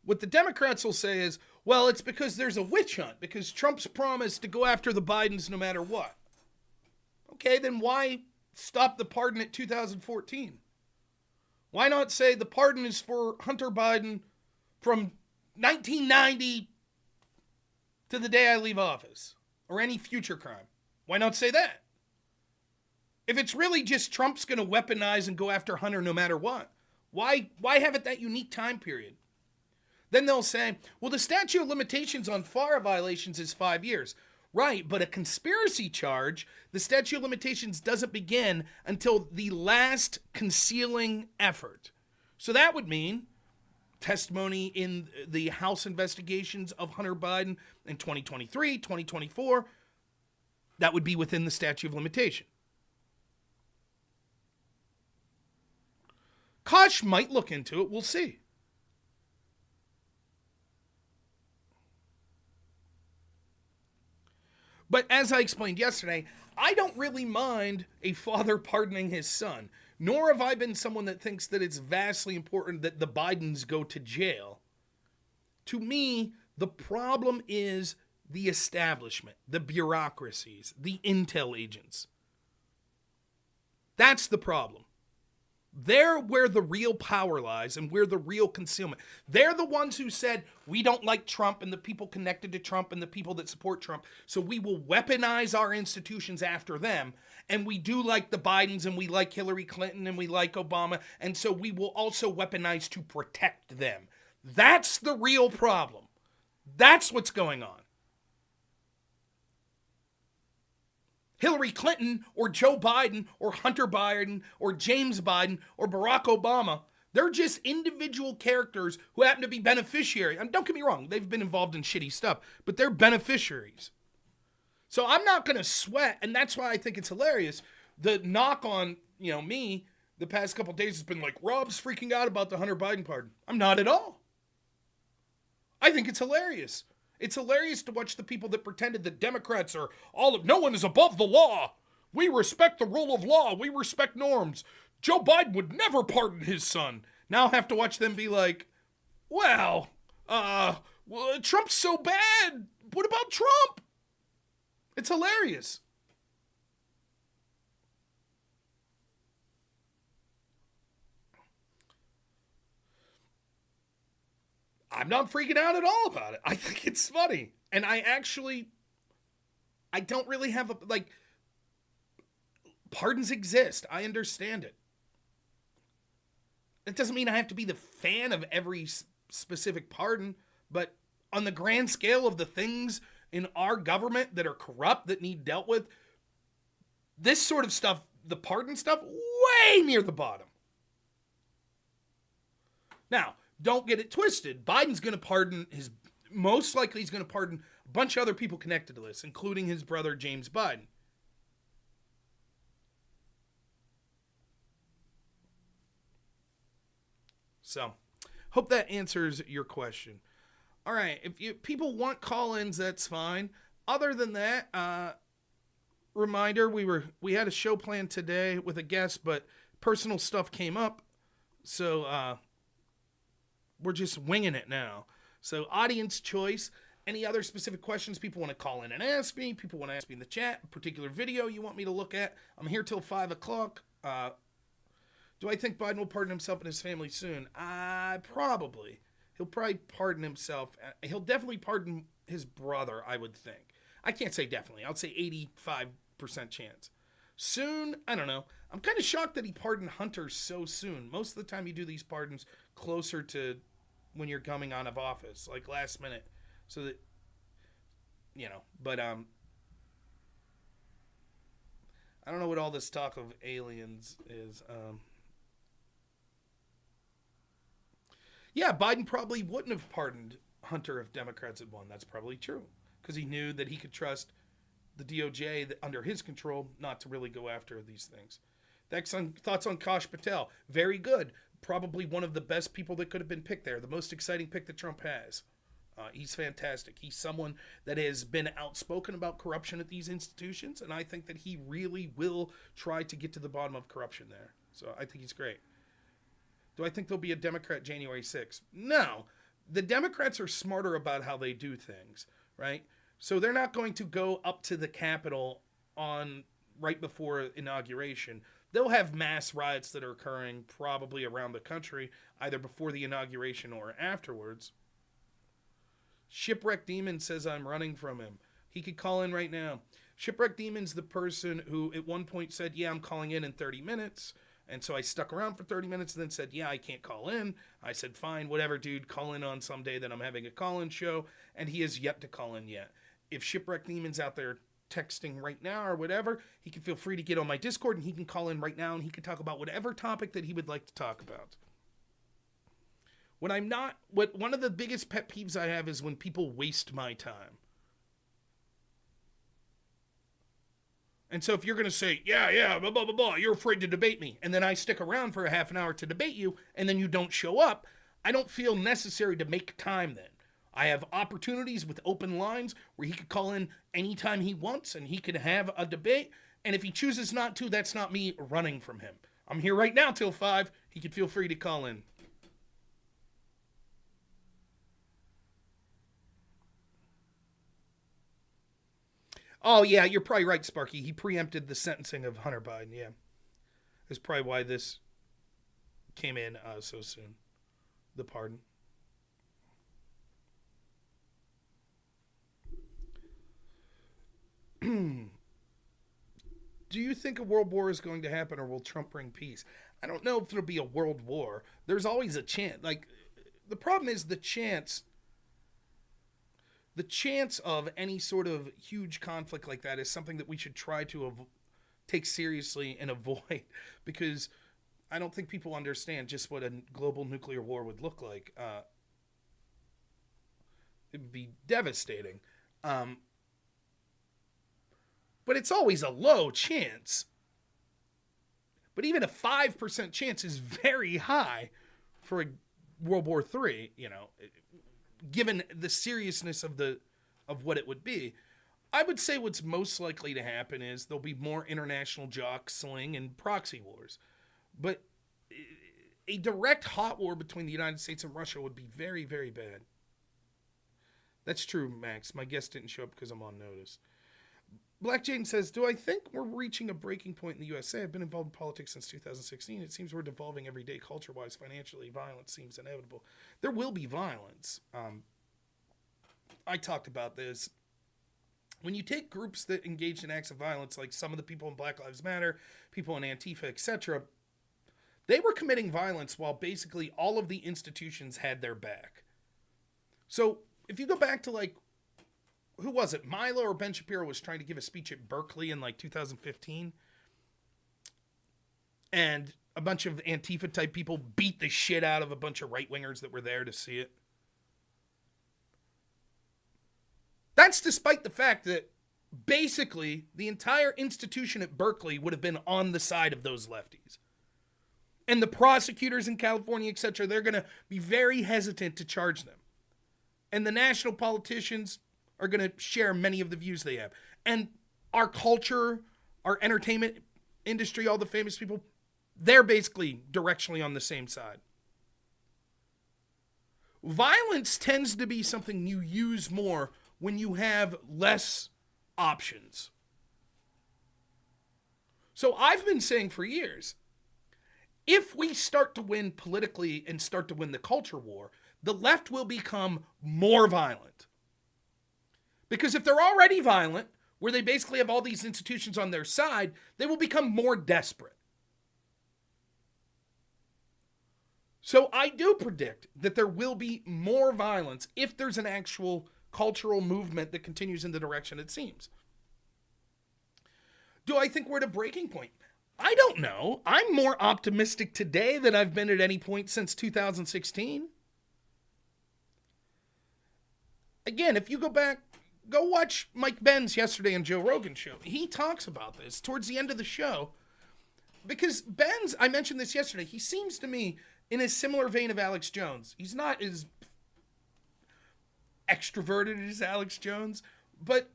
What the Democrats will say is, well, it's because there's a witch hunt, because Trump's promised to go after the Bidens no matter what. Okay, then why stop the pardon at 2014? Why not say the pardon is for Hunter Biden from 1990 to the day I leave office, or any future crime? Why not say that? If it's really just Trump's going to weaponize and go after Hunter no matter what, why have it that unique time period? Then they'll say, well, the statute of limitations on FARA violations is 5 years. Right, but a conspiracy charge, the statute of limitations doesn't begin until the last concealing effort. So that would mean testimony in the House investigations of Hunter Biden in 2023, 2024, that would be within the statute of limitation. Kash might look into it. We'll see. But as I explained yesterday, I don't really mind a father pardoning his son, nor have I been someone that thinks that it's vastly important that the Bidens go to jail. To me, the problem is the establishment, the bureaucracies, the intel agents. That's the problem. They're where the real power lies and where the real concealment. They're the ones who said, we don't like Trump and the people connected to Trump and the people that support Trump, so we will weaponize our institutions after them. And we do like the Bidens and we like Hillary Clinton and we like Obama, and so we will also weaponize to protect them. That's the real problem. That's what's going on. Hillary Clinton or Joe Biden or Hunter Biden or James Biden or Barack Obama, they're just individual characters who happen to be beneficiaries. And don't get me wrong, they've been involved in shitty stuff, but they're beneficiaries. So I'm not going to sweat, and that's why I think it's hilarious. The knock on, me the past couple of days has been like, Rob's freaking out about the Hunter Biden pardon. I'm not at all. I think it's hilarious. It's hilarious to watch the people that pretended that Democrats are no one is above the law. We respect the rule of law. We respect norms. Joe Biden would never pardon his son. Now have to watch them be like, well, Trump's so bad. What about Trump? It's hilarious. I'm not freaking out at all about it. I think it's funny. And I don't really have pardons exist. I understand it. It doesn't mean I have to be the fan of every specific pardon, but on the grand scale of the things in our government that are corrupt, that need dealt with, this sort of stuff, the pardon stuff, way near the bottom. Now, don't get it twisted. Biden's going to pardon most likely he's going to pardon a bunch of other people connected to this, including his brother, James Biden. So, hope that answers your question. All right, if people want call-ins, that's fine. Other than that, reminder, we had a show planned today with a guest, but personal stuff came up, so we're just winging it now. So audience choice, any other specific questions people want to call in and ask me, people want to ask me in the chat, a particular video you want me to look at, I'm here till 5 o'clock. Do I think Biden will pardon himself and his family soon? Probably. He'll probably pardon himself. He'll definitely pardon his brother, I would think. I can't say definitely. I'll say 85% chance. Soon? I don't know. I'm kind of shocked that he pardoned Hunter so soon. Most of the time you do these pardons closer to when you're coming out of office, like last minute. So that, but I don't know what all this talk of aliens is. Yeah, Biden probably wouldn't have pardoned Hunter if Democrats had won. That's probably true. Because he knew that he could trust the DOJ under his control not to really go after these things. Thoughts on Kash Patel? Very good. Probably one of the best people that could have been picked there. The most exciting pick that Trump has. He's fantastic. He's someone that has been outspoken about corruption at these institutions, and I think that he really will try to get to the bottom of corruption there. So I think he's great. Do I think there'll be a Democrat January 6th? No. The Democrats are smarter about how they do things, right? So they're not going to go up to the Capitol on right before inauguration. They'll have mass riots that are occurring probably around the country, either before the inauguration or afterwards. Shipwreck Demon says I'm running from him. He could call in right now. Shipwreck Demon's the person who at one point said, yeah, I'm calling in 30 minutes. And so I stuck around for 30 minutes and then said, yeah, I can't call in. I said, fine, whatever, dude, call in on some day that I'm having a call-in show. And he has yet to call in yet. If Shipwreck Demon's out there texting right now or whatever, he can feel free to get on my Discord and he can call in right now and he can talk about whatever topic that he would like to talk about. One of the biggest pet peeves I have is when people waste my time. And so if you're going to say, yeah, blah, blah, blah, blah, you're afraid to debate me, and then I stick around for a half an hour to debate you, and then you don't show up, I don't feel necessary to make time then. I have opportunities with open lines where he could call in anytime he wants, and he could have a debate, And if he chooses not to, that's not me running from him. I'm here right now till 5. He can feel free to call in. Oh, yeah, you're probably right, Sparky. He preempted the sentencing of Hunter Biden, yeah. That's probably why this came in so soon. The pardon. Do you think a world war is going to happen, or will Trump bring peace? I don't know if it'll be a world war. There's always a chance. Like, the problem is the chance of any sort of huge conflict like that is something that we should try to take seriously and avoid, because I don't think people understand just what a global nuclear war would look like. It would be devastating. But it's always a low chance. But even a 5% chance is very high for a World War III, given the seriousness of what it would be. I would say what's most likely to happen is there'll be more international jostling and proxy wars. But a direct hot war between the United States and Russia would be very, very bad. That's true, Max. My guest didn't show up because I'm on notice. Black Jane says, do I think we're reaching a breaking point in the USA? I've been involved in politics since 2016. It seems we're devolving every day culture-wise, financially. Violence seems inevitable. There will be violence. I talked about this. When you take groups that engaged in acts of violence, like some of the people in Black Lives Matter, people in Antifa, etc., they were committing violence while basically all of the institutions had their back. So if you go back to who was it? Milo or Ben Shapiro was trying to give a speech at Berkeley in 2015. And a bunch of Antifa type people beat the shit out of a bunch of right wingers that were there to see it. That's despite the fact that basically the entire institution at Berkeley would have been on the side of those lefties. And the prosecutors in California, etc., they're going to be very hesitant to charge them. And the national politicians are going to share many of the views they have. And our culture, our entertainment industry, all the famous people, they're basically directionally on the same side. Violence tends to be something you use more when you have less options. So I've been saying for years, if we start to win politically and start to win the culture war, the left will become more violent. Because if they're already violent, where they basically have all these institutions on their side, they will become more desperate. So I do predict that there will be more violence if there's an actual cultural movement that continues in the direction it seems. Do I think we're at a breaking point? I don't know. I'm more optimistic today than I've been at any point since 2016. Again, if you go back, go watch Mike Benz yesterday on Joe Rogan's show. He talks about this towards the end of the show. Because Benz, I mentioned this yesterday, he seems to me in a similar vein of Alex Jones. He's not as extroverted as Alex Jones, but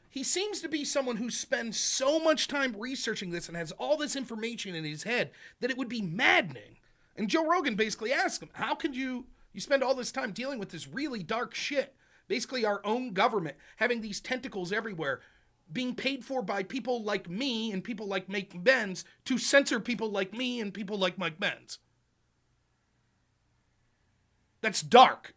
he seems to be someone who spends so much time researching this and has all this information in his head that it would be maddening. And Joe Rogan basically asked him, how could you spend all this time dealing with this really dark shit? Basically our own government having these tentacles everywhere, being paid for by people like me and people like Mike Benz to censor people like me and people like Mike Benz. That's dark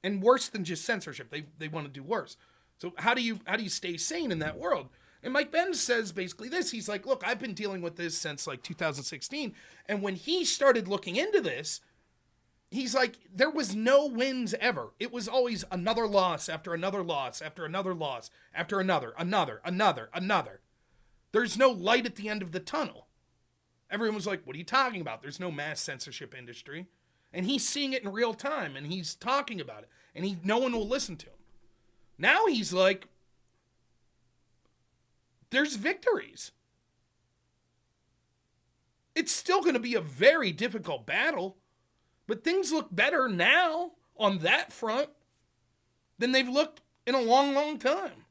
and worse than just censorship. They want to do worse. So how do you stay sane in that world? And Mike Benz says basically this. He's like, look, I've been dealing with this since 2016. And when he started looking into this, he's like, there was no wins ever. It was always another loss after another loss after another loss after another. There's no light at the end of the tunnel. Everyone was like, what are you talking about? There's no mass censorship industry. And he's seeing it in real time, and he's talking about it, and no one will listen to him. Now he's like, there's victories. It's still going to be a very difficult battle, but things look better now on that front than they've looked in a long, long time.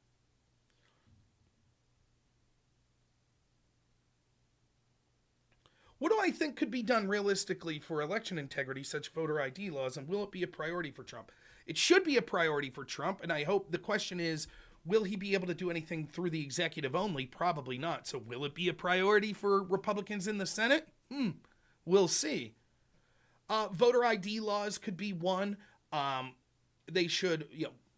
What do I think could be done realistically for election integrity, such voter ID laws, and will it be a priority for Trump? It should be a priority for Trump, and I hope the question is, will he be able to do anything through the executive only? Probably not. So will it be a priority for Republicans in the Senate? We'll see. Voter ID laws could be one. They should,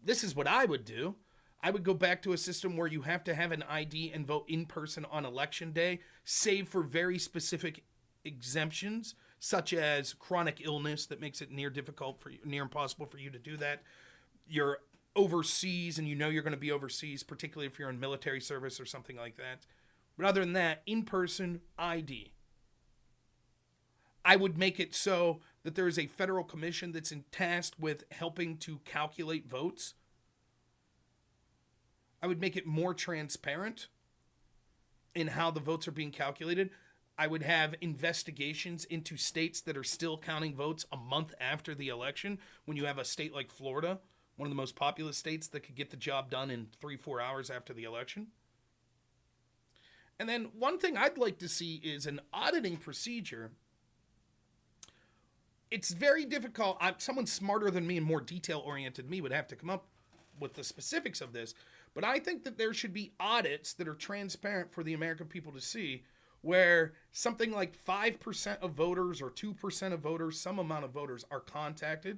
this is what I would do. I would go back to a system where you have to have an ID and vote in person on election day, save for very specific exemptions, such as chronic illness that makes it near impossible for you to do that. You're overseas and you're going to be overseas, particularly if you're in military service or something like that. But other than that, in-person ID. I would make it so that there is a federal commission that's tasked with helping to calculate votes. I would make it more transparent in how the votes are being calculated. I would have investigations into states that are still counting votes a month after the election. When you have a state like Florida, one of the most populous states that could get the job done in 3-4 hours after the election. And then one thing I'd like to see is an auditing procedure. It's very difficult. Someone smarter than me and more detail-oriented me would have to come up with the specifics of this. But I think that there should be audits that are transparent for the American people to see, where something like 5% of voters or 2% of voters, some amount of voters, are contacted.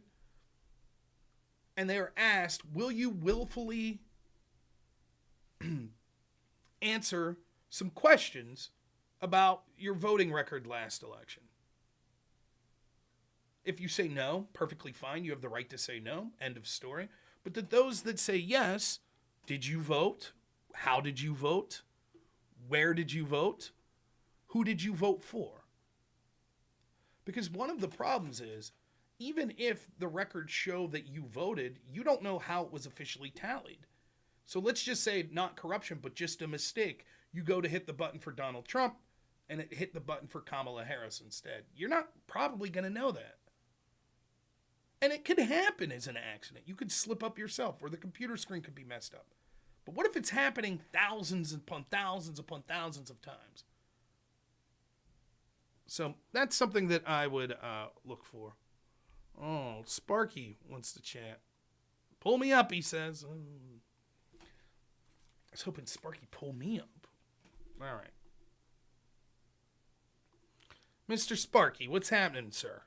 And they are asked, will you willfully answer some questions about your voting record last election? If you say no, perfectly fine. You have the right to say no. End of story. But to those that say yes, did you vote? How did you vote? Where did you vote? Who did you vote for? Because one of the problems is, even if the records show that you voted, you don't know how it was officially tallied. So let's just say not corruption, but just a mistake. You go to hit the button for Donald Trump, and it hit the button for Kamala Harris instead. You're not probably going to know that. And it could happen as an accident. You could slip up yourself, or the computer screen could be messed up. But what if it's happening thousands upon thousands upon thousands of times? So that's something that I would look for. Oh, Sparky wants to chat. Pull me up, he says. Oh. I was hoping Sparky pull me up. All right. Mr. Sparky, what's happening, sir?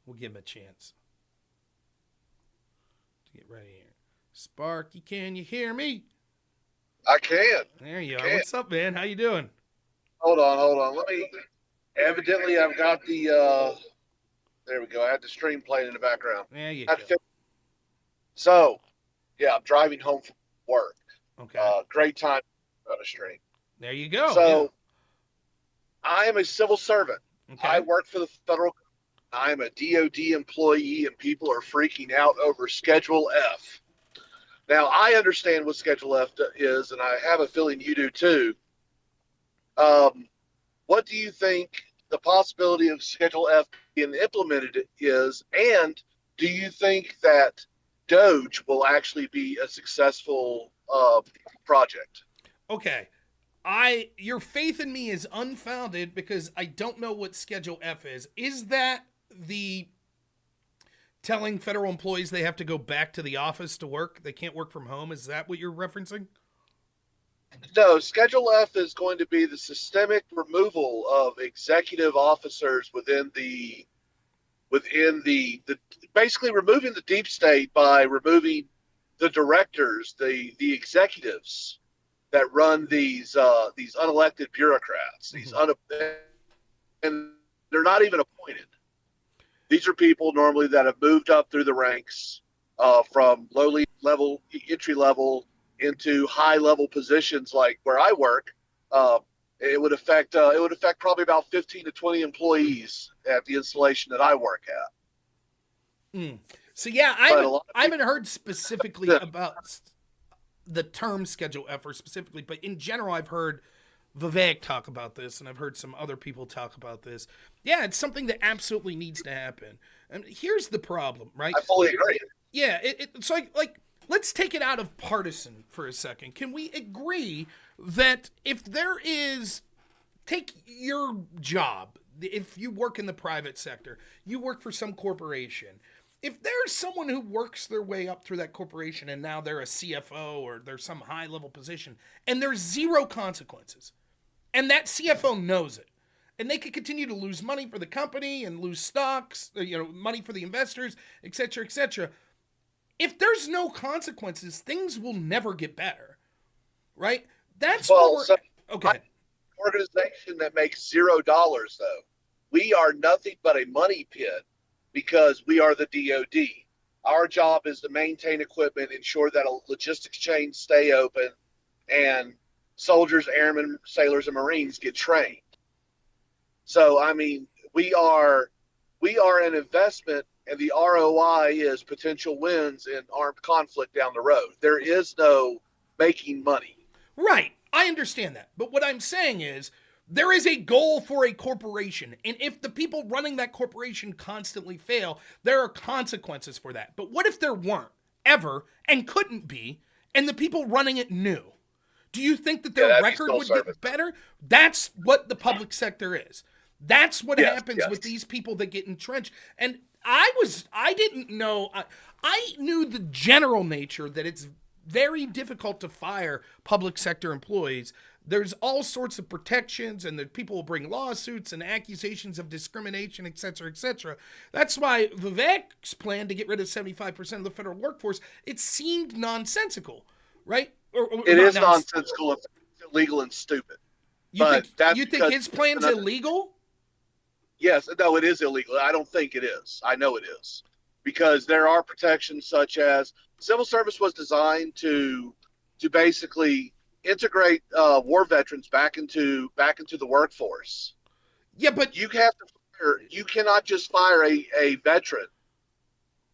We'll give him a chance to get right here. Sparky, can you hear me? I can. There you are. What's up, man? How you doing? Hold on. Let me. Evidently, I've got the. There we go. I had the stream playing in the background. There you go. So, yeah, I'm driving home from work. Okay. Great time on a stream. There you go. So, yeah. I am a civil servant. Okay. I work for the federal. I'm a DOD employee, and people are freaking out over Schedule F. Now, I understand what Schedule F is, and I have a feeling you do too. What do you think the possibility of Schedule F being implemented is, and do you think that DOGE will actually be a successful project? Okay. Your faith in me is unfounded because I don't know what Schedule F is. Is that the telling federal employees they have to go back to the office to work? They can't work from home? Is that what you're referencing? No, Schedule F is going to be the systemic removal of executive officers within the basically removing the deep state by removing the directors, the executives that run these unelected bureaucrats. And they're not even appointed. These are people normally that have moved up through the ranks from lowly level, entry level, into high level positions like where I work. It would affect probably about 15 to 20 employees at the installation that I work at. So yeah, I haven't heard specifically about the term Schedule F or specifically, but in general, I've heard Vivek talk about this, and I've heard some other people talk about this. Yeah, it's something that absolutely needs to happen. And here's the problem, right? I fully agree. Yeah, it's like let's take it out of partisan for a second. Can we agree that if there is take your job. If you work in the private sector, you work for some corporation. If there's someone who works their way up through that corporation and now they're a CFO or they're some high level position and there's zero consequences, and that CFO knows it, and they could continue to lose money for the company and lose stocks, money for the investors, et cetera, et cetera. If there's no consequences, things will never get better, right? That's okay. Organization that makes $0, though. We are nothing but a money pit because we are the DOD. Our job is to maintain equipment, ensure that logistics chains stay open, and soldiers, airmen, sailors, and Marines get trained. So, I mean, we are an investment, and the ROI is potential wins in armed conflict down the road. There is no making money. Right. I understand that. But what I'm saying is there is a goal for a corporation. And if the people running that corporation constantly fail, there are consequences for that. But what if there weren't ever and couldn't be, and the people running it knew? Do you think that their record would get better? That's what the public sector is. That's what happens with these people that get entrenched. And I didn't know. I knew the general nature that it's very difficult to fire public sector employees. There's all sorts of protections, and the people will bring lawsuits and accusations of discrimination, et cetera, et cetera. That's why Vivek's plan to get rid of 75% of the federal workforce, it seemed nonsensical, right? It is nonsensical, it's illegal and stupid. You think his plan's illegal? Yes, no, it is illegal. I don't think it is. I know it is. Because there are protections such as civil service was designed to basically integrate war veterans back into the workforce. Yeah, but you cannot just fire a veteran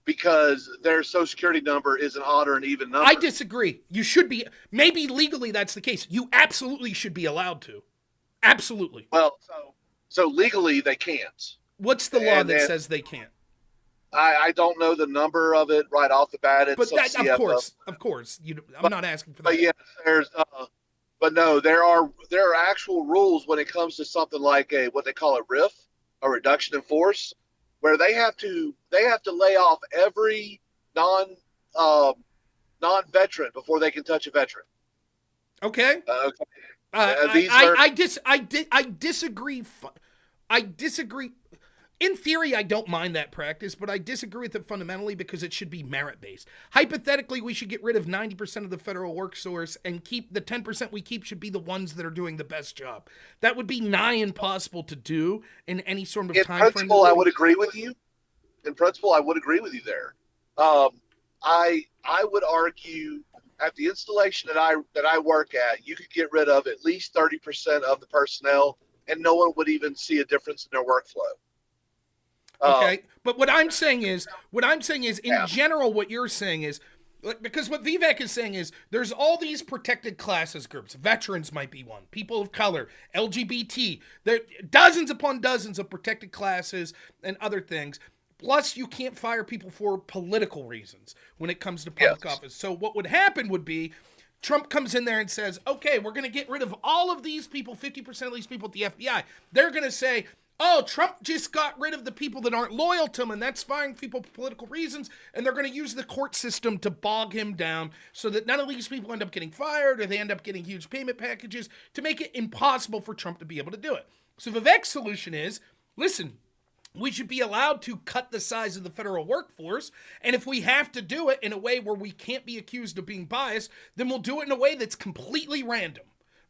because their Social Security number is an odd or an even number. I disagree. You should be, maybe legally that's the case. You absolutely should be allowed to. Absolutely. Well, so legally they can't. What's the law that says they can't? I don't know the number of it right off the bat. But that, of course, I'm not asking for that. But yes, but no, there are actual rules when it comes to something like what they call a RIF, a reduction in force, where they have to lay off every non-veteran before they can touch a veteran. Okay. Okay. I disagree. I disagree. In theory, I don't mind that practice, but I disagree with it fundamentally because it should be merit-based. Hypothetically, we should get rid of 90% of the federal workforce and keep the 10% we keep should be the ones that are doing the best job. That would be nigh impossible to do in any sort of time frame. In principle, I would agree with you. In principle, I would agree with you there. I would argue at the installation that I work at, you could get rid of at least 30% of the personnel, and no one would even see a difference in their workflow. Okay, but what I'm saying is, in general, what you're saying is, because what Vivek is saying is, there's all these protected classes groups. Veterans might be one. People of color, LGBT. There are dozens upon dozens of protected classes and other things. Plus, you can't fire people for political reasons when it comes to public office. So what would happen would be, Trump comes in there and says, okay, we're going to get rid of all of these people, 50% of these people at the FBI. They're going to say, oh, Trump just got rid of the people that aren't loyal to him, and that's firing people for political reasons, and they're going to use the court system to bog him down so that none of these people end up getting fired or they end up getting huge payment packages to make it impossible for Trump to be able to do it. So Vivek's solution is, listen, we should be allowed to cut the size of the federal workforce, and if we have to do it in a way where we can't be accused of being biased, then we'll do it in a way that's completely random,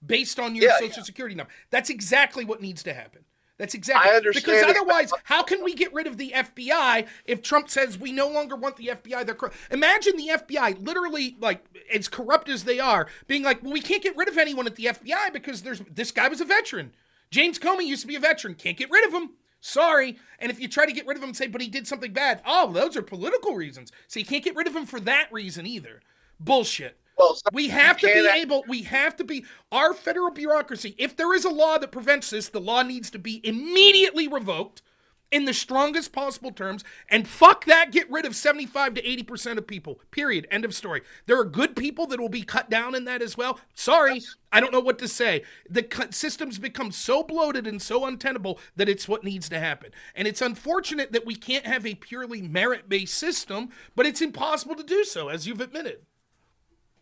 based on your Social Security number. That's exactly what needs to happen. That's exactly. I understand. Because otherwise, how can we get rid of the FBI if Trump says we no longer want the FBI? They're imagine the FBI, literally, like, as corrupt as they are, being like, well, we can't get rid of anyone at the FBI because this guy was a veteran. James Comey used to be a veteran. Can't get rid of him. Sorry. And if you try to get rid of him and say, but he did something bad, oh, those are political reasons. So you can't get rid of him for that reason either. Bullshit. Well, we have to be our federal bureaucracy. If there is a law that prevents this, the law needs to be immediately revoked. in the strongest possible terms, and fuck that, get rid of 75 to 80% of people, period, end of story. There are good people that will be cut down in that as well. Sorry, I don't know what to say. The system's become so bloated and so untenable that it's what needs to happen. And it's unfortunate that we can't have a purely merit-based system, but it's impossible to do so, as you've admitted.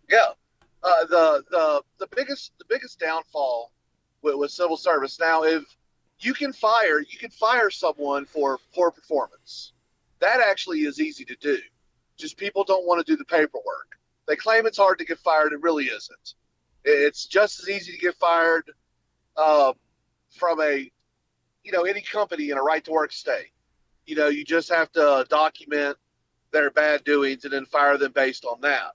Yeah. The biggest downfall with civil service now, if you can fire someone for poor performance. That actually is easy to do. Just people don't want to do the paperwork. They claim it's hard to get fired. It really isn't. It's just as easy to get fired from any company in a right to work state. You just have to document their bad doings and then fire them based on that.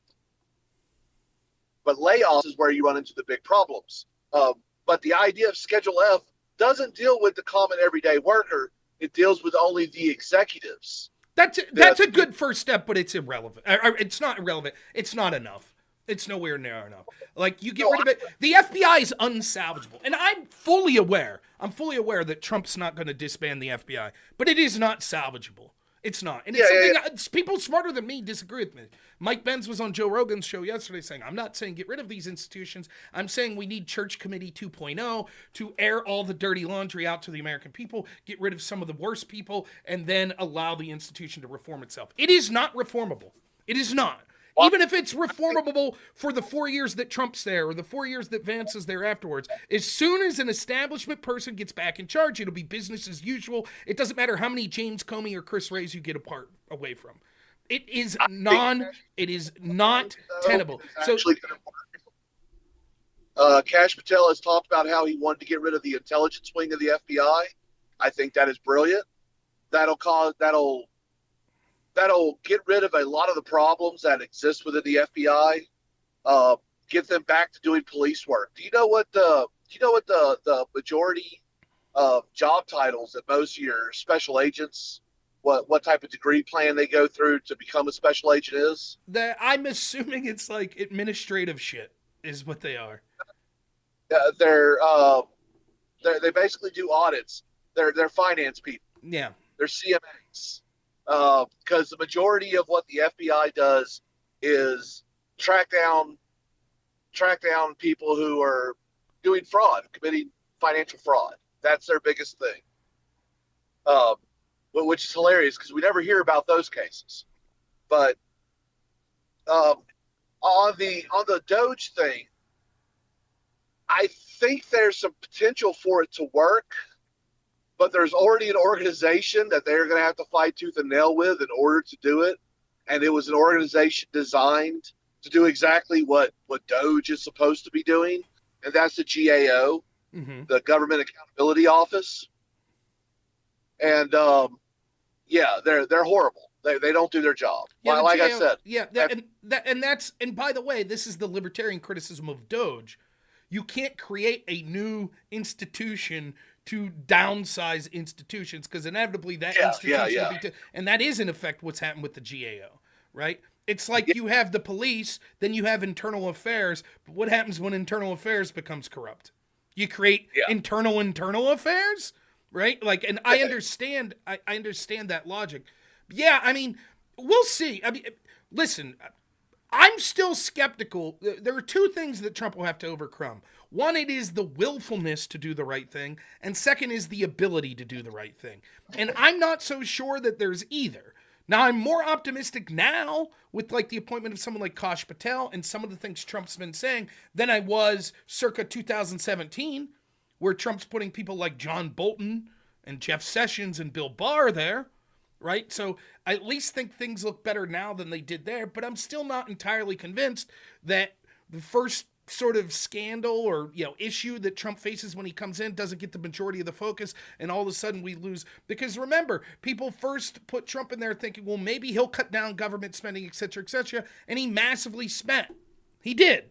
But layoffs is where you run into the big problems. But the idea of Schedule F doesn't deal with the common everyday worker. It deals with only the executives. That's a good first step, but it's irrelevant. It's not irrelevant. It's not enough. It's nowhere near enough. Like, you get rid of it. The FBI is unsalvageable. And I'm fully aware that Trump's not going to disband the FBI. But it is not salvageable. It's not. And it's people smarter than me disagree with me. Mike Benz was on Joe Rogan's show yesterday saying, I'm not saying get rid of these institutions. I'm saying we need Church Committee 2.0 to air all the dirty laundry out to the American people, get rid of some of the worst people, and then allow the institution to reform itself. It is not reformable. It is not. Even if it's reformable for the 4 years that Trump's there or the 4 years that Vance is there afterwards, as soon as an establishment person gets back in charge, it'll be business as usual. It doesn't matter how many James Comey or Chris Wrays you get away from. It is not tenable. So Kash Patel has talked about how he wanted to get rid of the intelligence wing of the FBI. I think that is brilliant. That'll get rid of a lot of the problems that exist within the FBI. Get them back to doing police work. Do you know what the majority of job titles that most of your special agents, what type of degree plan they go through to become a special agent is? I'm assuming it's like administrative shit is what they are. They basically do audits. They're finance people. Yeah. They're CMAs. Because the majority of what the FBI does is track down people who are doing fraud, committing financial fraud. That's their biggest thing. Which is hilarious because we never hear about those cases. But on the DOGE thing, I think there's some potential for it to work. But there's already an organization that they're going to have to fight tooth and nail with in order to do it. And it was an organization designed to do exactly what DOGE is supposed to be doing. And that's the GAO, the Government Accountability Office. And, they're horrible. They don't do their job. Yeah, like GAO, I said. Yeah, and by the way, this is the libertarian criticism of DOGE. You can't create a new institution to downsize institutions because inevitably that institution will be and that is in effect what's happened with the GAO, right? It's like you have the police, then you have internal affairs, but what happens when internal affairs becomes corrupt? You create internal affairs, right? Like, and I understand that logic. Yeah, I mean, we'll see. I mean, listen, I'm still skeptical. There are two things that Trump will have to overcome. One, it is the willfulness to do the right thing. And second is the ability to do the right thing. And I'm not so sure that there's either. Now, I'm more optimistic now with like the appointment of someone like Kash Patel and some of the things Trump's been saying than I was circa 2017, where Trump's putting people like John Bolton and Jeff Sessions and Bill Barr there. Right? So I at least think things look better now than they did there, but I'm still not entirely convinced that the first sort of scandal or, issue that Trump faces when he comes in doesn't get the majority of the focus and all of a sudden we lose. Because remember, people first put Trump in there thinking, well, maybe he'll cut down government spending, et cetera, and he massively spent. He did.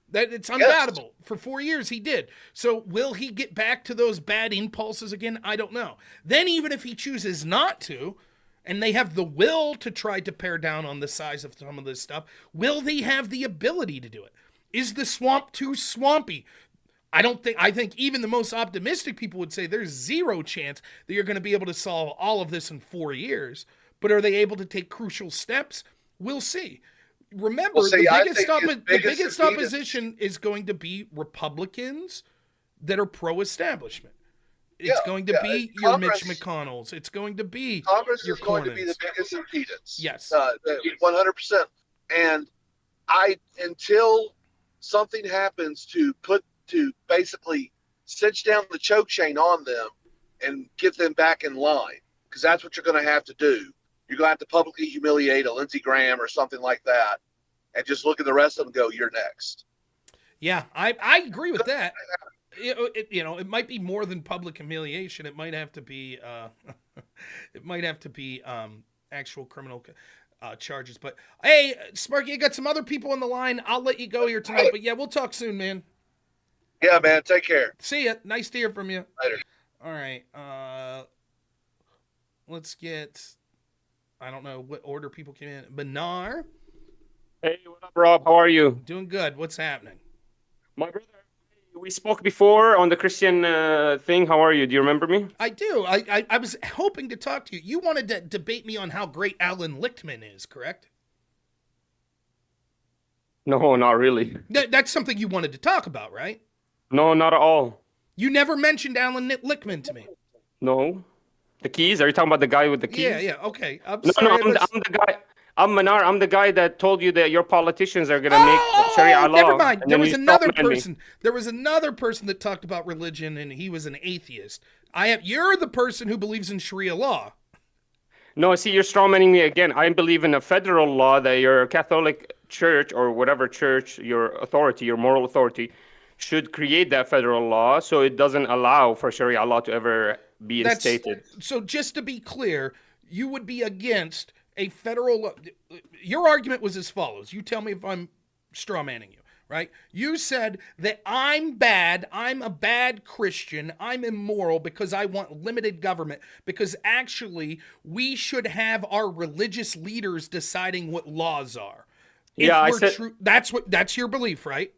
That it's undoubtable. Yes. For 4 years, he did. So will he get back to those bad impulses again? I don't know. Then even if he chooses not to, and they have the will to try to pare down on the size of some of this stuff, will they have the ability to do it? Is the swamp too swampy? I think even the most optimistic people would say there's zero chance that you're going to be able to solve all of this in 4 years. But are they able to take crucial steps? We'll see. Remember, Well, see, the biggest opposition is going to be Republicans that are pro-establishment. It's going to be your Mitch McConnells. It's going to be Congress your is going Cornyns. to be the biggest impedance. Yes. 100%. And until something happens to basically cinch down the choke chain on them and get them back in line, because that's what you're going to have to do. You're going to have to publicly humiliate a Lindsey Graham or something like that, and just look at the rest of them and go, "You're next." Yeah, I agree with that. It might be more than public humiliation. It might have to be, actual criminal charges. But hey, Sparky, I got some other people on the line. I'll let you go here tonight. But yeah, we'll talk soon, man. Yeah, man. Take care. See ya. Nice to hear from you. Later. All right. Let's get. I don't know what order people came in. Abmanar. Hey, what up, Rob? How are you? Doing good. What's happening? My brother, we spoke before on the Christian thing. How are you? Do you remember me? I do. I was hoping to talk to you. You wanted to debate me on how great Alan Lichtman is, correct? No, not really. That's something you wanted to talk about, right? No, not at all. You never mentioned Alan Lichtman to me. No. The keys? Are you talking about the guy with the keys? Yeah. Okay. I'm No, sorry. I'm the guy. Abmanar, I'm the guy that told you that your politicians are going to make Sharia law. Never mind. And There then was you another stop me. person. There was another person that talked about religion, and he was an atheist. You're the person who believes in Sharia law. No, see, you're strawmanning me again. I believe in a federal law that your Catholic church or whatever church, your authority, your moral authority, should create that federal law so it doesn't allow for Sharia law to ever be instated. So just to be clear, you would be against a federal. Your argument was as follows. You tell me if I'm strawmanning you, right? You said that I'm bad. I'm a bad Christian. I'm immoral because I want limited government. Because actually, we should have our religious leaders deciding what laws are. Yeah, I said that's your belief, right?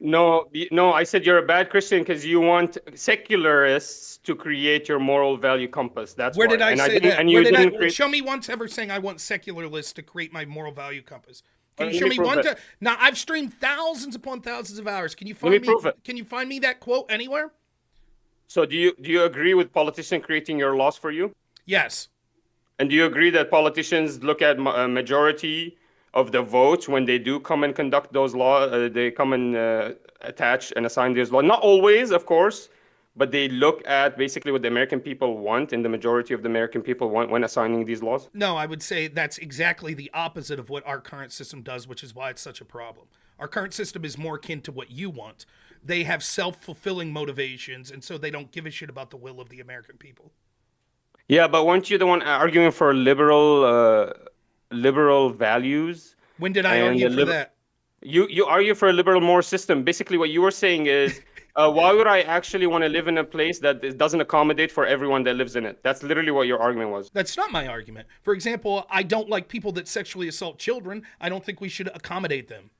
no. I said you're a bad Christian because you want secularists to create your moral value compass. That's Where why. did I And say didn't- that? And you didn't create. Show me once ever saying I want secularists to create my moral value compass. Can you Let show me me prove one? it. Now I've streamed thousands upon thousands of hours. Can you Let find me me? prove it. Can you find me that quote anywhere? So do you agree with politicians creating your laws for you? Yes. And do you agree that politicians look at a majority of the votes when they do come and conduct those laws? They come and attach and assign these laws. Not always, of course, but they look at basically what the American people want and the majority of the American people want when assigning these laws. No, I would say that's exactly the opposite of what our current system does, which is why it's such a problem. Our current system is more akin to what you want. They have self-fulfilling motivations, and so they don't give a shit about the will of the American people. Yeah, but weren't you the one arguing for liberal values? When did I And argue the for that? You argue for a liberal moral system. Basically, what you were saying is, why would I actually want to live in a place that doesn't accommodate for everyone that lives in it? That's literally what your argument was. That's not my argument. For example, I don't like people that sexually assault children. I don't think we should accommodate them.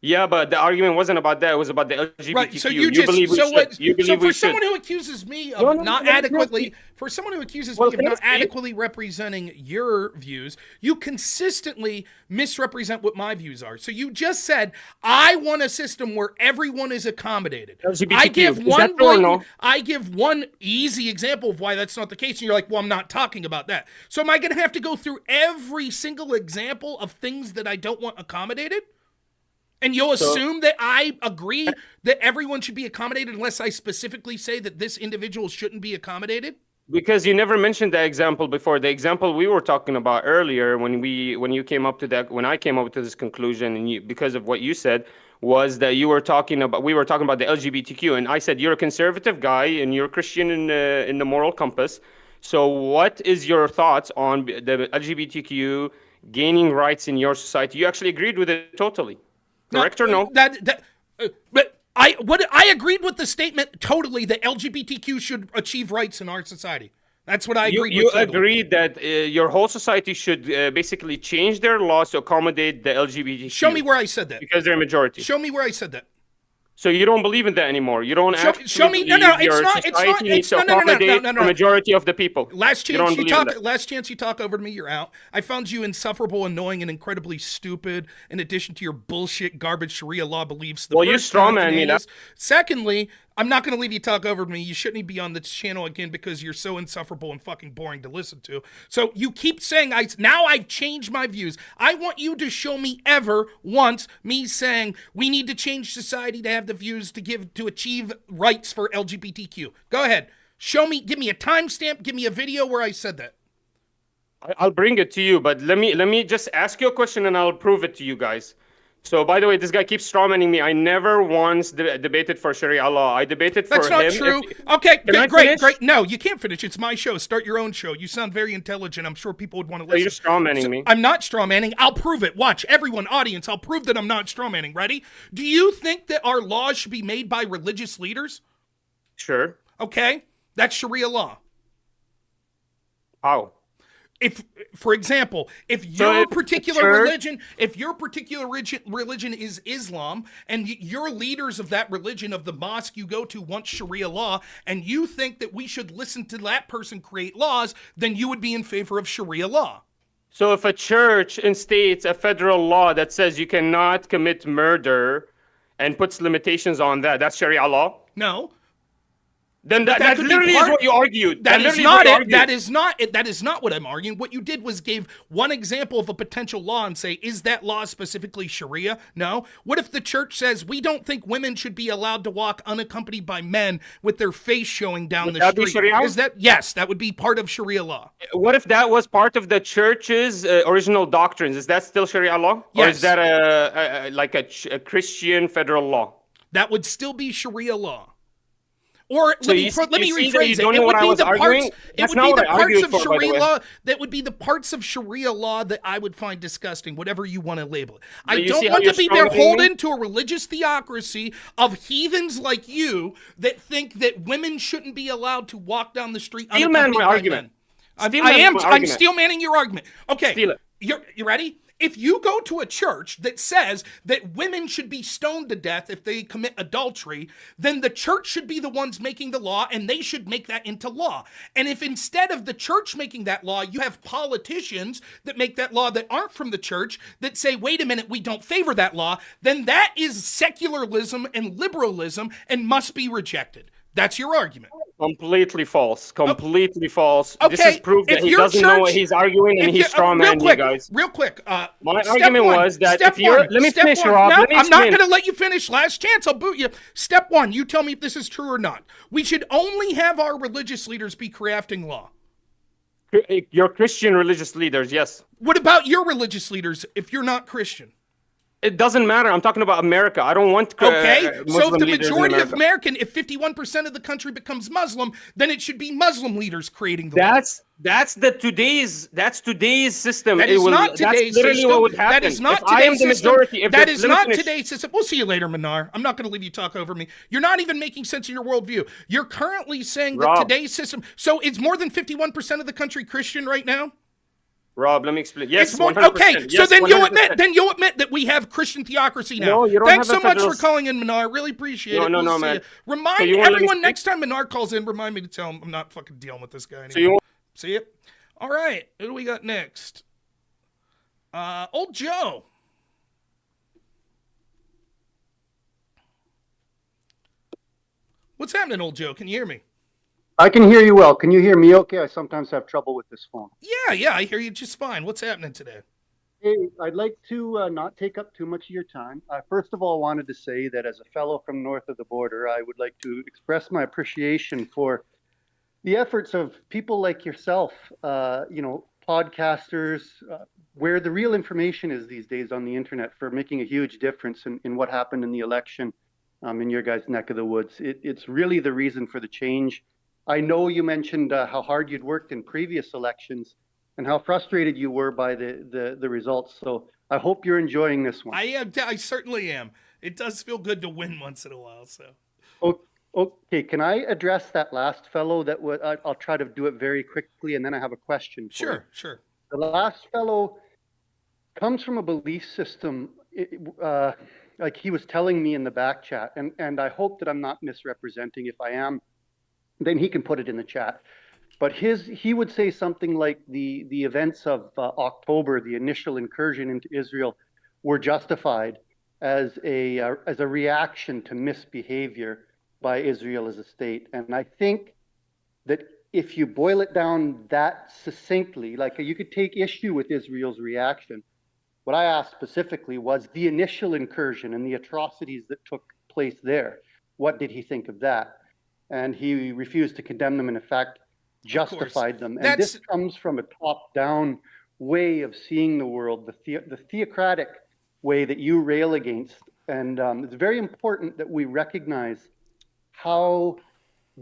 Yeah, but the argument wasn't about that. It was about the LGBTQ. Right. So you just believe we so should. what? You believe So for we someone should. who accuses me of No, no, not no, no, adequately, no. for someone who accuses Well, me of not can I say- adequately representing your views, you consistently misrepresent what my views are. So you just said I want a system where everyone is accommodated. LGBTQ. I give Is one that true or no? I give one easy example of why that's not the case, and you're like, well, I'm not talking about that. So am I going to have to go through every single example of things that I don't want accommodated? And you'll assume that I agree that everyone should be accommodated unless I specifically say that this individual shouldn't be accommodated? Because you never mentioned that example before. The example we were talking about earlier, when you came up to that, when I came up to this conclusion, and because of what you said, was that we were talking about the LGBTQ, and I said you're a conservative guy and you're a Christian in the moral compass. So what is your thoughts on the LGBTQ gaining rights in your society? You actually agreed with it totally. Correct or no? But I agreed with the statement totally that LGBTQ should achieve rights in our society. That's what I agreed with. You totally. agreed that your whole society should basically change their laws to accommodate the LGBTQ. Show me where I said that. Because they're a majority. Show me where I said that. So you don't believe in that anymore. You don't actually show me. No, believe it's your not. society needs to No, no, no, no, accommodate no, no, the no. majority of the people. Last You don't chance you believe in talk. that. Last chance you talk over to me. You're out. I found you insufferable, annoying, and incredibly stupid. In addition to your bullshit, garbage Sharia law beliefs. Well, you strawman me now. Secondly, I'm not going to leave you talk over me. You shouldn't be on this channel again because you're so insufferable and fucking boring to listen to. So you keep saying now I've changed my views. I want you to show me ever once me saying we need to change society to have the views to achieve rights for LGBTQ. Go ahead. Show me, give me a timestamp, give me a video where I said that. I'll bring it to you, but let me just ask you a question and I'll prove it to you guys. So, by the way, this guy keeps strawmanning me. I never once debated for Sharia law. I debated for him. That's not true. Okay, Can great. No, you can't finish. It's my show. Start your own show. You sound very intelligent. I'm sure people would want to listen. You're strawmanning me. I'm not strawmanning. I'll prove it. Watch, everyone, audience, I'll prove that I'm not strawmanning. Ready? Do you think that our laws should be made by religious leaders? Sure. Okay, that's Sharia law. How? If, for example, if your particular religion is Islam, and your leaders of that religion, of the mosque you go to, want Sharia law, and you think that we should listen to that person create laws, then you would be in favor of Sharia law. So if a church instates a federal law that says you cannot commit murder and puts limitations on that, that's Sharia law? No. Then that literally is what you argued. That is not it. That is not it. That is not what I'm arguing. What you did was gave one example of a potential law and say, is that law specifically Sharia? No. What if the church says, we don't think women should be allowed to walk unaccompanied by men with their face showing down the street? Be Sharia? Yes, that would be part of Sharia law. What if that was part of the church's original doctrines? Is that still Sharia law? Yes. Or is that a Christian federal law? That would still be Sharia law. Or so let me rephrase it. It would be the parts of Sharia law that would be the parts of Sharia law that I would find disgusting, whatever you want to label it. I don't want to be beholden to a religious theocracy of heathens like you that think that women shouldn't be allowed to walk down the street unaccompanied by men. I'm steel manning your argument. Okay, you ready? If you go to a church that says that women should be stoned to death if they commit adultery, then the church should be the ones making the law, and they should make that into law. And if instead of the church making that law, you have politicians that make that law that aren't from the church that say, wait a minute, we don't favor that law, then that is secularism and liberalism and must be rejected. That's your argument. Completely false. Completely false. Okay. This is proof that he doesn't know what he's arguing and he's strawmanning you guys. Real quick. My argument was that if you're... Let me finish, Rob. No, I'm not going to let you finish. Last chance. I'll boot you. Step one. You tell me if this is true or not. We should only have our religious leaders be crafting law. Your Christian religious leaders, yes. What about your religious leaders if you're not Christian? It doesn't matter. I'm talking about America. I don't want Muslim so if the majority of American, if 51% of the country becomes Muslim, then it should be Muslim leaders creating the law. That's today's system. That is not today's system. That's literally what would happen. That is not today's system. That is not today's system. We'll see you later, Manar. I'm not going to leave you talk over me. You're not even making sense in your worldview. You're currently saying that today's system. So is more than 51% of the country Christian right now? Rob, let me explain. Yes, it's more, 100%. okay. Yes, so then 100%. you'll admit that we have Christian theocracy now. No, you don't Thanks have so much for calling in, Manar. Really appreciate it. No, man. Remind everyone next time Manar calls in. Remind me to tell him I'm not fucking dealing with this guy anymore. See it? All right. Who do we got next? Old Joe. What's happening, Old Joe? Can you hear me? I can hear you well. Can you hear me okay? I sometimes have trouble with this phone. Yeah, I hear you just fine. What's happening today? Hey, I'd like to not take up too much of your time. First of all, I wanted to say that as a fellow from north of the border, I would like to express my appreciation for the efforts of people like yourself, podcasters, where the real information is these days on the internet, for making a huge difference in what happened in the election in your guys' neck of the woods. It's really the reason for the change. I know you mentioned how hard you'd worked in previous elections and how frustrated you were by the results. So I hope you're enjoying this one. I certainly am. It does feel good to win once in a while. So. Okay, can I address that last fellow? I'll try to do it very quickly, and then I have a question for you. Sure. The last fellow comes from a belief system like he was telling me in the back chat, and I hope that I'm not misrepresenting. If I am, then he can put it in the chat. But he would say something like the events of October, the initial incursion into Israel, were justified as a reaction to misbehavior by Israel as a state. And I think that if you boil it down that succinctly, like you could take issue with Israel's reaction. What I asked specifically was the initial incursion and the atrocities that took place there. What did he think of that? And he refused to condemn them, and in fact, justified them. And this comes from a top-down way of seeing the world, the theocratic way that you rail against. And it's very important that we recognize how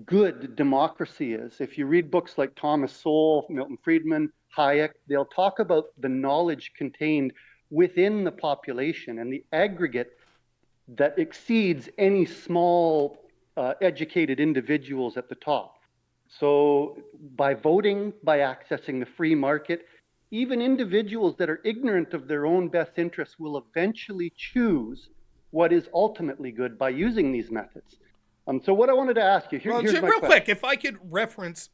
good democracy is. If you read books like Thomas Sowell, Milton Friedman, Hayek, they'll talk about the knowledge contained within the population and the aggregate that exceeds any small educated individuals at the top. So by voting, by accessing the free market, even individuals that are ignorant of their own best interests will eventually choose what is ultimately good by using these methods. So what I wanted to ask you, here's my real question. quick, if I could reference,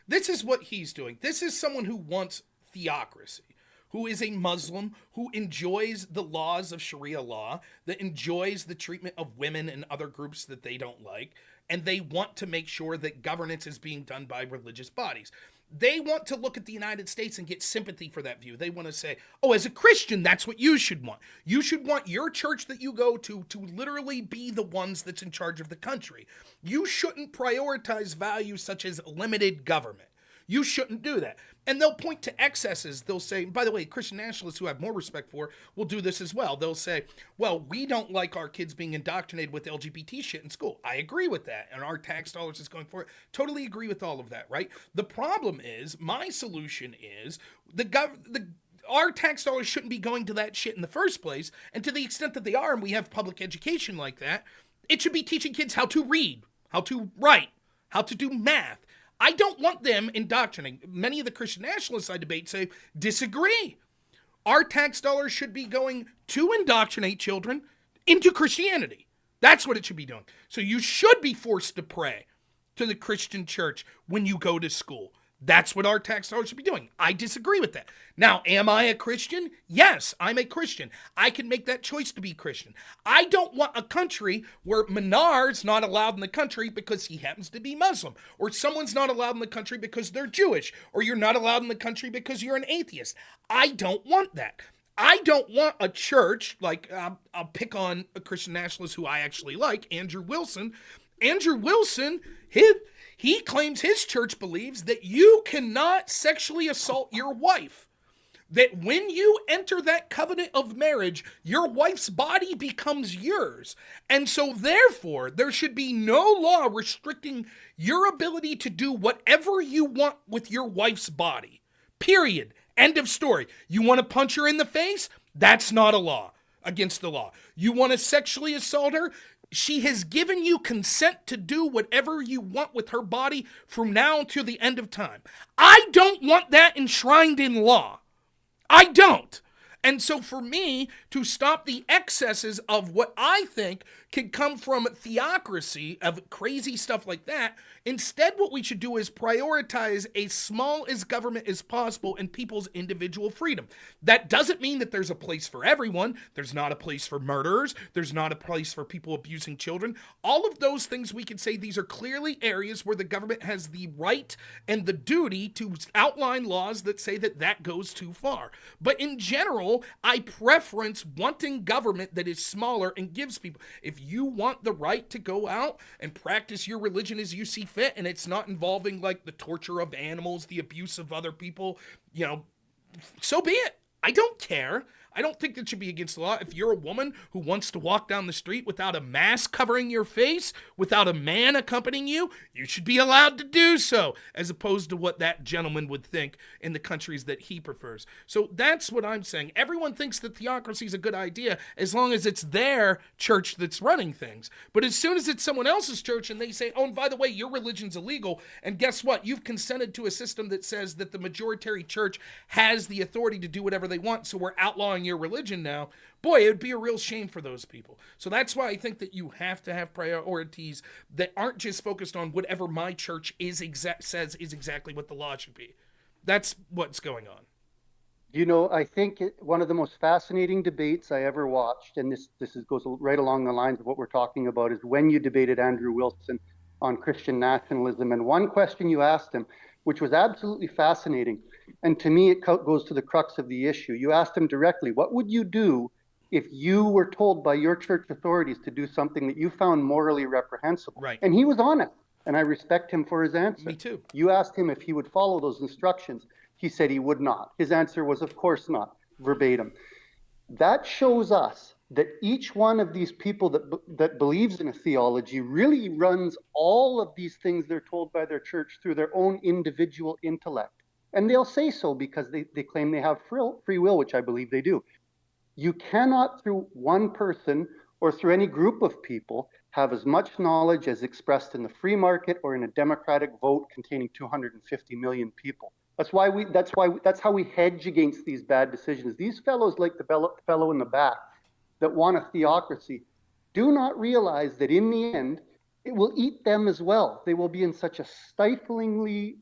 this is what he's doing. This is someone who wants theocracy, who is a Muslim, who enjoys the laws of Sharia law, that enjoys the treatment of women and other groups that they don't like, and they want to make sure that governance is being done by religious bodies. They want to look at the United States and get sympathy for that view. They want to say, oh, as a Christian, that's what you should want. You should want your church that you go to literally be the ones that's in charge of the country. You shouldn't prioritize values such as limited government. You shouldn't do that. And they'll point to excesses. They'll say, by the way, Christian nationalists who I have more respect for will do this as well. They'll say, well, we don't like our kids being indoctrinated with LGBT shit in school. I agree with that. And our tax dollars is going for it. Totally agree with all of that, right? The problem is, my solution is, our tax dollars shouldn't be going to that shit in the first place. And to the extent that they are, and we have public education like that, it should be teaching kids how to read, how to write, how to do math. I don't want them indoctrinating. Many of the Christian nationalists I debate say disagree. Our tax dollars should be going to indoctrinate children into Christianity. That's what it should be doing. So you should be forced to pray to the Christian church when you go to school. That's what our tax dollars should be doing. I disagree with that. Now, am I a Christian? Yes, I'm a Christian. I can make that choice to be Christian. I don't want a country where Menard's not allowed in the country because he happens to be Muslim, or someone's not allowed in the country because they're Jewish, or you're not allowed in the country because you're an atheist. I don't want that. I don't want a church, like I'll pick on a Christian nationalist who I actually like, Andrew Wilson. Andrew Wilson, he claims his church believes that you cannot sexually assault your wife. That when you enter that covenant of marriage, your wife's body becomes yours. And so therefore, there should be no law restricting your ability to do whatever you want with your wife's body. Period. End of story. You want to punch her in the face? That's not a law. Against the law. You want to sexually assault her? She has given you consent to do whatever you want with her body from now to the end of time. I don't want that enshrined in law. I don't. And so for me to stop the excesses of what I think can come from theocracy, of crazy stuff like that, instead what we should do is prioritize as small as government as possible and people's individual freedom. That doesn't mean that there's a place for everyone. There's not a place for murderers. There's not a place for people abusing children. All of those things we can say these are clearly areas where the government has the right and the duty to outline laws that say that that goes too far. But in general, I preference wanting government that is smaller and gives people, if you want the right to go out and practice your religion as you see fit, and it's not involving like the torture of animals, the abuse of other people, so be it. I don't care. I don't think that should be against the law. If you're a woman who wants to walk down the street without a mask covering your face, without a man accompanying you, you should be allowed to do so, as opposed to what that gentleman would think in the countries that he prefers. So that's what I'm saying. Everyone thinks that theocracy is a good idea as long as it's their church that's running things. But as soon as it's someone else's church and they say, oh, and by the way, your religion's illegal, and guess what? You've consented to a system that says that the majority church has the authority to do whatever they they want, so we're outlawing your religion now. Boy, it would be a real shame for those people. So that's why I think that you have to have priorities that aren't just focused on whatever my church says is exactly what the law should be. That's what's going on. I think one of the most fascinating debates I ever watched, and this goes right along the lines of what we're talking about, is when you debated Andrew Wilson on Christian nationalism. And one question you asked him, which was absolutely fascinating, and to me it goes to the crux of the issue. You asked him directly, what would you do if you were told by your church authorities to do something that you found morally reprehensible? Right. And he was honest, and I respect him for his answer. Me too. You asked him if he would follow those instructions. He said he would not. His answer was, of course not, verbatim. That shows us that each one of these people that believes in a theology really runs all of these things they're told by their church through their own individual intellect. And they'll say so because they claim they have free will, which I believe they do. You cannot, through one person or through any group of people, have as much knowledge as expressed in the free market or in a democratic vote containing 250 million people. That's how we hedge against these bad decisions. These fellows, like the fellow in the back, that want a theocracy, do not realize that in the end, it will eat them as well. They will be in such a stiflingly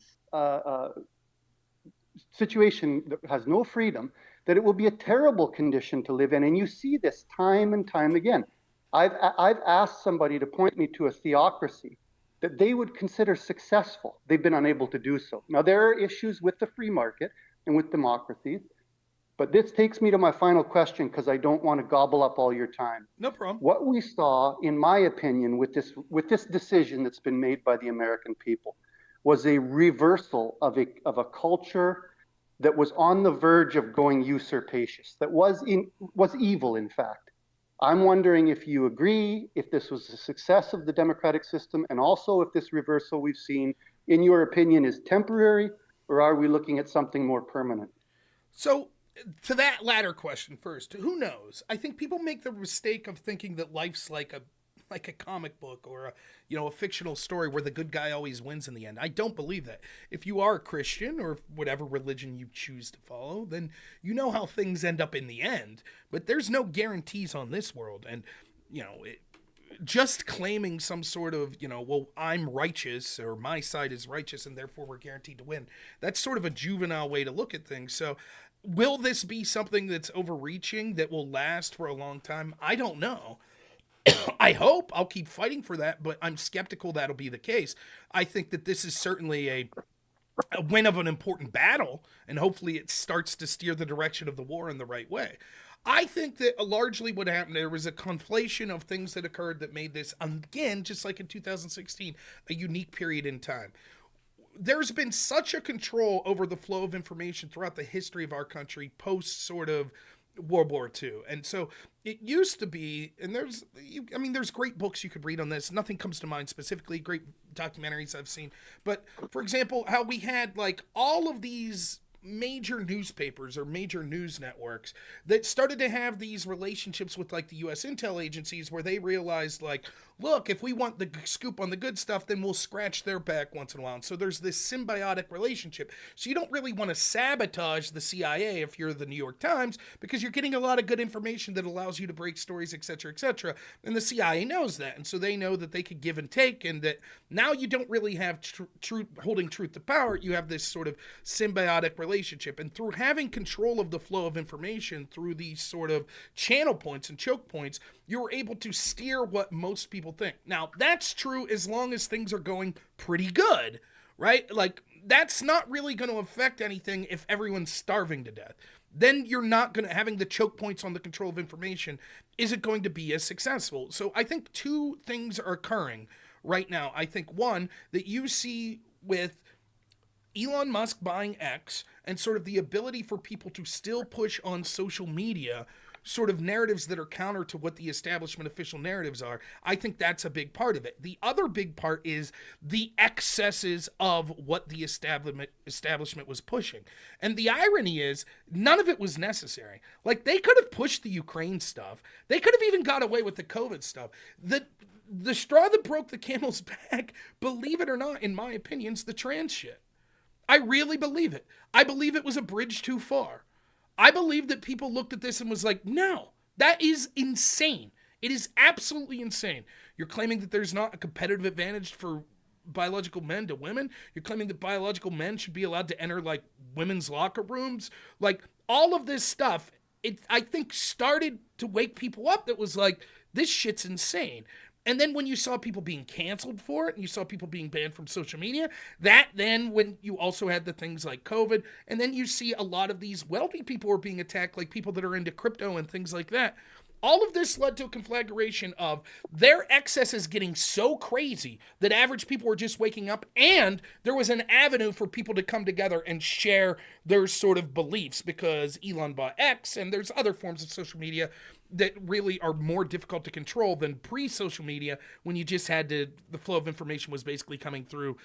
situation that has no freedom, that it will be a terrible condition to live in. And you see this time and time again. I've asked somebody to point me to a theocracy that they would consider successful. They've been unable to do so. Now, there are issues with the free market and with democracies, but this takes me to my final question because I don't want to gobble up all your time. No problem. What we saw, in my opinion, with this decision that's been made by the American people was a reversal of a culture that was on the verge of going usurpacious, that was evil, in fact. I'm wondering if you agree, if this was a success of the democratic system, and also if this reversal we've seen, in your opinion, is temporary, or are we looking at something more permanent? So, to that latter question first, who knows? I think people make the mistake of thinking that life's like a comic book or a fictional story where the good guy always wins in the end. I don't believe that. If you are a Christian or whatever religion you choose to follow, then you know how things end up in the end. But there's no guarantees on this world. And, just claiming some sort of, well, I'm righteous or my side is righteous and therefore we're guaranteed to win. That's sort of a juvenile way to look at things. So will this be something that's overreaching that will last for a long time? I don't know. I hope. I'll keep fighting for that, but I'm skeptical that'll be the case. I think that this is certainly a win of an important battle, and hopefully it starts to steer the direction of the war in the right way. I think that largely what happened, there was a conflation of things that occurred that made this, again, just like in 2016, a unique period in time. There's been such a control over the flow of information throughout the history of our country post sort of World War II. And so it used to be, and there's great books you could read on this. Nothing comes to mind specifically, great documentaries I've seen. But for example, how we had like all of these major newspapers or major news networks that started to have these relationships with like the US intel agencies where they realized like, look, if we want the scoop on the good stuff, then we'll scratch their back once in a while. And so there's this symbiotic relationship. So you don't really want to sabotage the CIA if you're the New York Times because you're getting a lot of good information that allows you to break stories, etc., etc. And the CIA knows that. And so they know that they could give and take and that now you don't really have holding truth to power. You have this sort of symbiotic relationship. And through having control of the flow of information through these sort of channel points and choke points, you're able to steer what most people think. Now, that's true as long as things are going pretty good, right? Like, that's not really going to affect anything if everyone's starving to death. Then you're not going to, having the choke points on the control of information isn't going to be as successful. So I think two things are occurring right now. I think one, that you see with Elon Musk buying X and sort of the ability for people to still push on social media sort of narratives that are counter to what the establishment official narratives are. I think that's a big part of it. The other big part is the excesses of what the establishment was pushing. And the irony is, none of it was necessary. Like, they could have pushed the Ukraine stuff. They could have even got away with the COVID stuff. The straw that broke the camel's back, believe it or not, in my opinion, is the trans shit. I really believe it. I believe it was a bridge too far. I believe that people looked at this and was like, no, that is insane. It is absolutely insane. You're claiming that there's not a competitive advantage for biological men to women. You're claiming that biological men should be allowed to enter like women's locker rooms. Like all of this stuff, it I think started to wake people up that was like, this shit's insane. And then when you saw people being canceled for it and you saw people being banned from social media, that then when you also had the things like COVID, and then you see a lot of these wealthy people are being attacked, like people that are into crypto and things like that. All of this led to a conflagration of their excesses getting so crazy that average people were just waking up, and there was an avenue for people to come together and share their sort of beliefs because Elon bought X, and there's other forms of social media that really are more difficult to control than pre-social media when you just had to, the flow of information was basically coming through,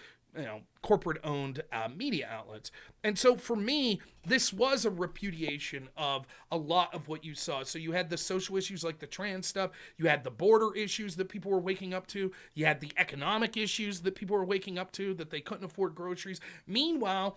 corporate-owned media outlets. And so for me, this was a repudiation of a lot of what you saw. So you had the social issues like the trans stuff. You had the border issues that people were waking up to. You had the economic issues that people were waking up to, that they couldn't afford groceries. Meanwhile,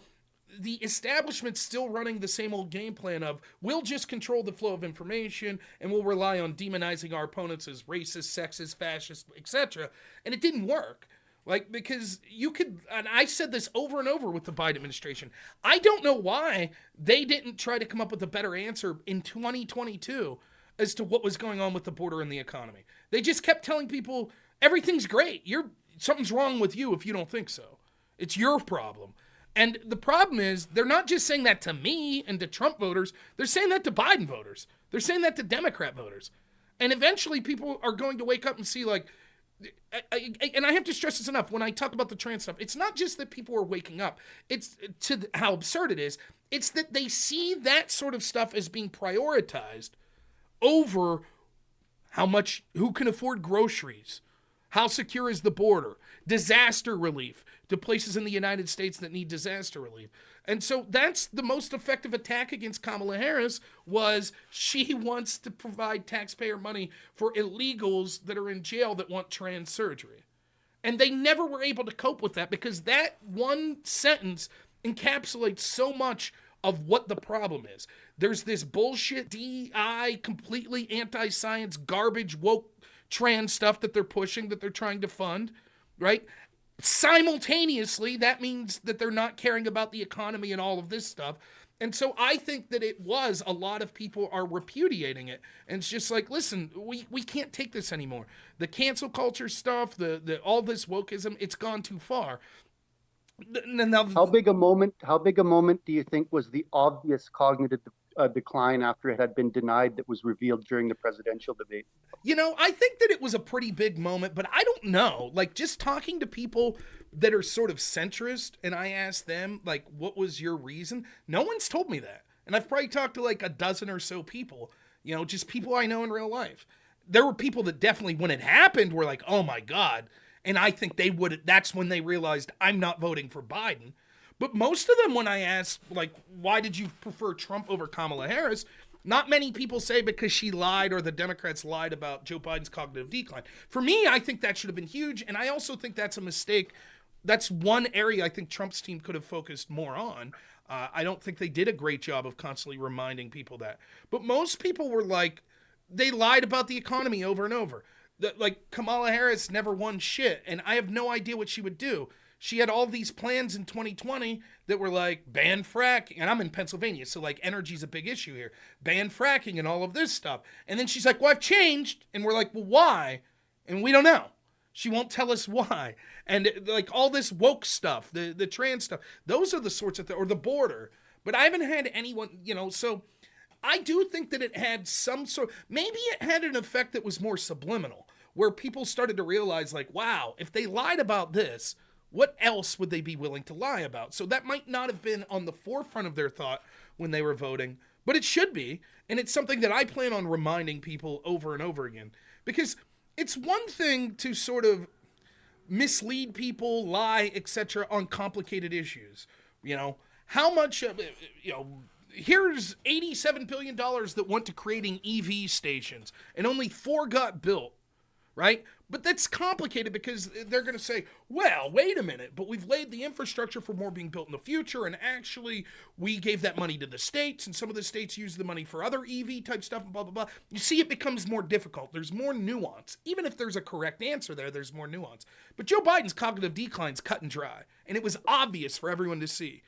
the establishment's still running the same old game plan of we'll just control the flow of information and we'll rely on demonizing our opponents as racist, sexist, fascist, etc. And it didn't work. Like, because you could, and I said this over and over with the Biden administration, I don't know why they didn't try to come up with a better answer in 2022 as to what was going on with the border and the economy. They just kept telling people, everything's great. Something's wrong with you if you don't think so. It's your problem. And the problem is, they're not just saying that to me and to Trump voters, they're saying that to Biden voters. They're saying that to Democrat voters. And eventually people are going to wake up and see, like, and I have to stress this enough when I talk about the trans stuff, it's not just that people are waking up, it's to how absurd it is, it's that they see that sort of stuff as being prioritized over who can afford groceries, how secure is the border, disaster relief to places in the United States that need disaster relief. And so that's the most effective attack against Kamala Harris, was she wants to provide taxpayer money for illegals that are in jail that want trans surgery. And they never were able to cope with that because that one sentence encapsulates so much of what the problem is. There's this bullshit DEI, completely anti-science, garbage, woke trans stuff that they're pushing, that they're trying to fund, right? Simultaneously, that means that they're not caring about the economy and all of this stuff. And so I think that it was, a lot of people are repudiating it. And it's just like, listen, we can't take this anymore. The cancel culture stuff, the all this wokeism, it's gone too far. Now, how big a moment do you think was the obvious cognitive decline after it had been denied that was revealed during the presidential debate? I think that it was a pretty big moment, but I don't know. Like, just talking to people that are sort of centrist, and I asked them, like, what was your reason? No one's told me that. And I've probably talked to like a dozen or so people, just people I know in real life. There were people that definitely, when it happened, were like, oh my God. And I think that's when they realized, I'm not voting for Biden. But most of them, when I asked, like, why did you prefer Trump over Kamala Harris? Not many people say because she lied or the Democrats lied about Joe Biden's cognitive decline. For me, I think that should have been huge. And I also think that's a mistake. That's one area I think Trump's team could have focused more on. I don't think they did a great job of constantly reminding people that. But most people were like, they lied about the economy over and over. Like, Kamala Harris never won shit, and I have no idea what she would do. She had all these plans in 2020 that were like, ban fracking, and I'm in Pennsylvania, so like energy's a big issue here. Ban fracking and all of this stuff. And then she's like, well, I've changed. And we're like, well, why? And we don't know. She won't tell us why. And like all this woke stuff, the trans stuff, those are the sorts of or the border. But I haven't had anyone, so I do think that it had some sort, maybe it had an effect that was more subliminal, where people started to realize, like, wow, if they lied about this, what else would they be willing to lie about? So that might not have been on the forefront of their thought when they were voting, but it should be. And it's something that I plan on reminding people over and over again, because it's one thing to sort of mislead people, lie, etc. on complicated issues. How much, here's $87 billion that went to creating EV stations, and only 4 got built. right? But that's complicated because they're going to say, well, wait a minute, but we've laid the infrastructure for more being built in the future, and actually we gave that money to the states, and some of the states use the money for other EV type stuff, and blah, blah, blah. You see, it becomes more difficult. There's more nuance. Even if there's a correct answer there, there's more nuance. But Joe Biden's cognitive decline's cut and dry, and it was obvious for everyone to see.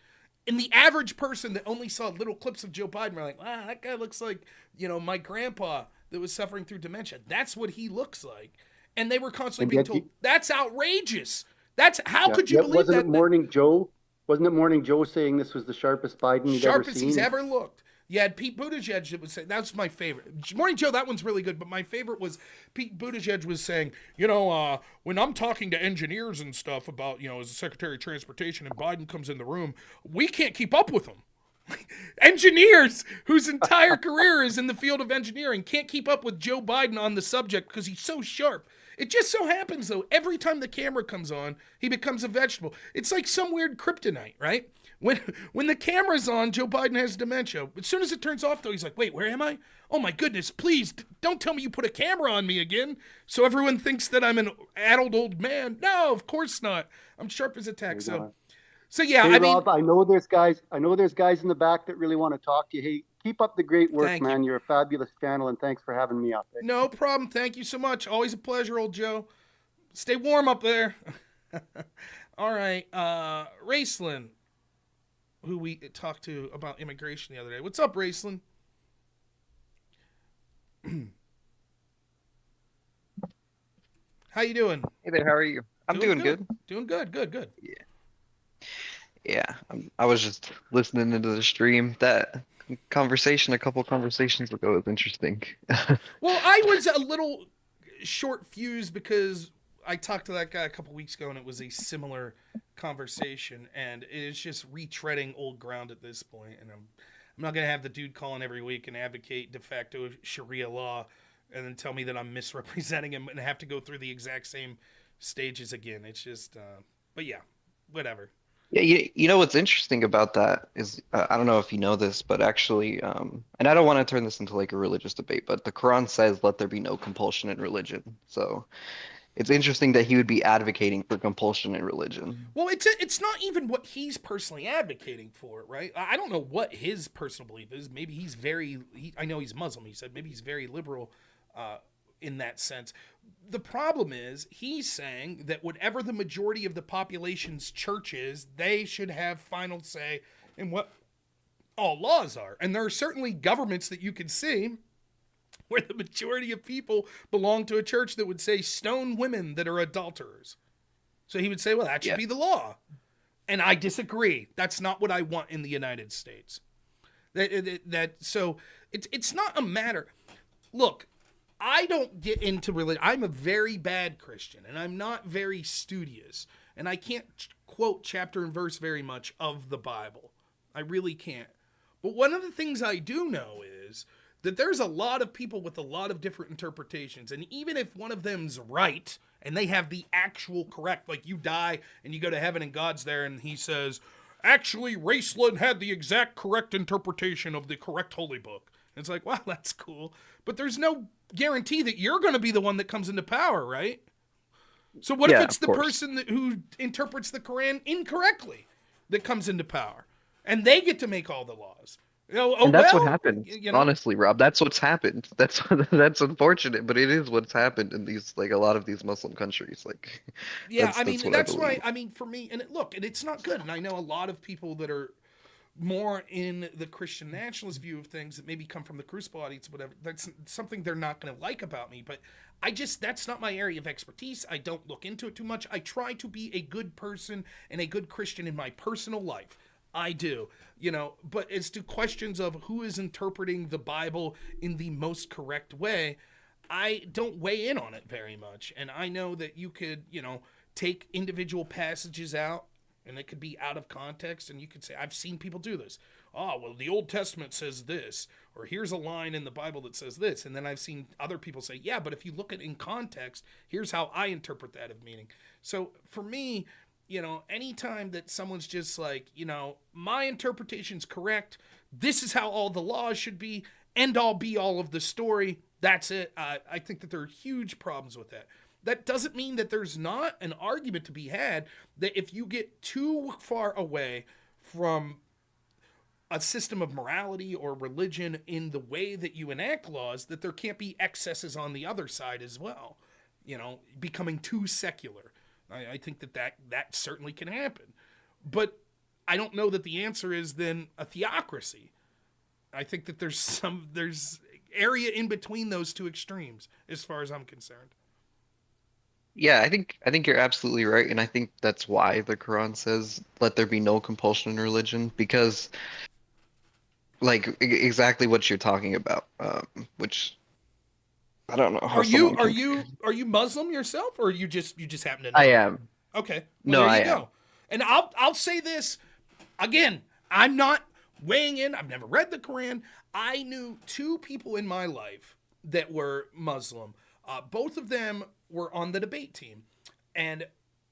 And the average person that only saw little clips of Joe Biden were like, wow, that guy looks like, my grandpa that was suffering through dementia. That's what he looks like. And they were constantly being told, that's outrageous. That's how could you believe wasn't that? It Morning Joe? Wasn't it Morning Joe saying this was the sharpest Biden he'd ever seen? He's ever looked. You had Pete Buttigieg that would say, that's my favorite. Morning Joe, that one's really good, but my favorite was Pete Buttigieg was saying, when I'm talking to engineers and stuff about, as the Secretary of Transportation and Biden comes in the room, we can't keep up with him. Engineers whose entire career is in the field of engineering can't keep up with Joe Biden on the subject because he's so sharp. It just so happens, though, every time the camera comes on, he becomes a vegetable. It's like some weird kryptonite, right? When the camera's on, Joe Biden has dementia. As soon as it turns off, though, he's like, wait, where am I? Oh, my goodness, please don't tell me you put a camera on me again so everyone thinks that I'm an adult old man. No, of course not. I'm sharp as a tack. So yeah, hey, Rob, I know there's guys in the back that really want to talk to you. Hey, keep up the great work, Thank man. you. You're a fabulous channel, and thanks for having me up. No problem. Thank you so much. Always a pleasure, old Joe. Stay warm up there. All right. Raceland, who we talked to about immigration the other day. What's up, Raceland? How you doing? Hey there, how are you? I'm doing good. Doing good. Good. Yeah. I was just listening into the stream. That conversation a couple conversations ago was interesting. Well, I was a little short fused because I talked to that guy a couple weeks ago and it was a similar conversation, and it's just retreading old ground at this point. And I'm not going to have the dude calling every week and advocate de facto Sharia law and then tell me that I'm misrepresenting him and have to go through the exact same stages again. It's just, but yeah, whatever. Yeah, you know what's interesting about that is I don't know if you know this, but actually, and I don't want to turn this into like a religious debate, but the Quran says, "Let there be no compulsion in religion." So it's interesting that he would be advocating for compulsion in religion. Well, it's not even what he's personally advocating for, right? I don't know what his personal belief is. Maybe he's I know he's Muslim. He said maybe he's very liberal in that sense. The problem is he's saying that whatever the majority of the population's church is, they should have final say in what all laws are. And there are certainly governments that you can see where the majority of people belong to a church that would say stone women that are adulterers. So he would say, well, that should be the law. And I disagree. That's not what I want in the United States. So it's not a matter. Look, I don't get into religion. I'm a very bad Christian, and I'm not very studious, and I can't quote chapter and verse very much of the Bible. I really can't. But one of the things I do know is that there's a lot of people with a lot of different interpretations, and even if one of them's right, and they have the actual correct, like you die and you go to heaven and God's there and he says, actually, Raceland had the exact correct interpretation of the correct holy book. And it's like, wow, that's cool. But there's no guarantee that you're going to be the one that comes into power, right? So what if it's the person who interprets the Quran incorrectly that comes into power? And they get to make all the laws. And that's what happened. Honestly, Rob, that's what's happened. That's unfortunate, but it is what's happened in these a lot of these Muslim countries. That's why for me, and it's not good. And I know a lot of people that are more in the Christian nationalist view of things that maybe come from the Crucible audience, whatever. That's something they're not going to like about me, but that's not my area of expertise. I don't look into it too much. I try to be a good person and a good Christian in my personal life. I do, but as to questions of who is interpreting the Bible in the most correct way, I don't weigh in on it very much. And I know that you could, take individual passages out and it could be out of context. And you could say, I've seen people do this. Oh, well, the Old Testament says this, or here's a line in the Bible that says this. And then I've seen other people say, yeah, but if you look at it in context, here's how I interpret that of meaning. So for me, anytime that someone's just like, my interpretation's correct, this is how all the laws should be, end all be all of the story, That's it. I think that there are huge problems with that. That doesn't mean that there's not an argument to be had that if you get too far away from a system of morality or religion in the way that you enact laws, that there can't be excesses on the other side as well. You know, becoming too secular. I think that certainly can happen. But I don't know that the answer is then a theocracy. I think that there's area in between those two extremes as far as I'm concerned. Yeah, I think you're absolutely right, and I think that's why the Quran says, "Let there be no compulsion in religion," because like exactly what you're talking about, which I don't know how someone can. Are you Muslim yourself, or you just happen to know? I am. Okay. No, Well, there I you am. go. And I'll say this again. I'm not weighing in. I've never read the Quran. I knew two people in my life that were Muslim. Both of them were on the debate team, and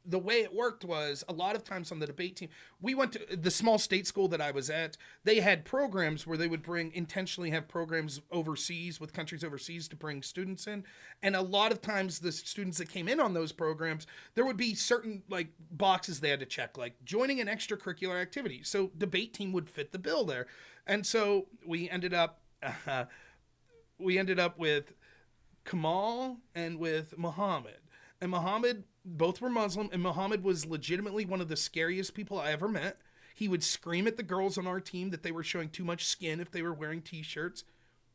the way it worked was a lot of times on the debate team, we went to the small state school that I was at. They had programs where they would intentionally have programs overseas with countries overseas to bring students in. And a lot of times the students that came in on those programs, there would be certain like boxes they had to check, like joining an extracurricular activity. So debate team would fit the bill there. And so we ended up with Kamal and with Muhammad. And Muhammad, both were Muslim, and Muhammad was legitimately one of the scariest people I ever met. He would scream at the girls on our team that they were showing too much skin if they were wearing t-shirts.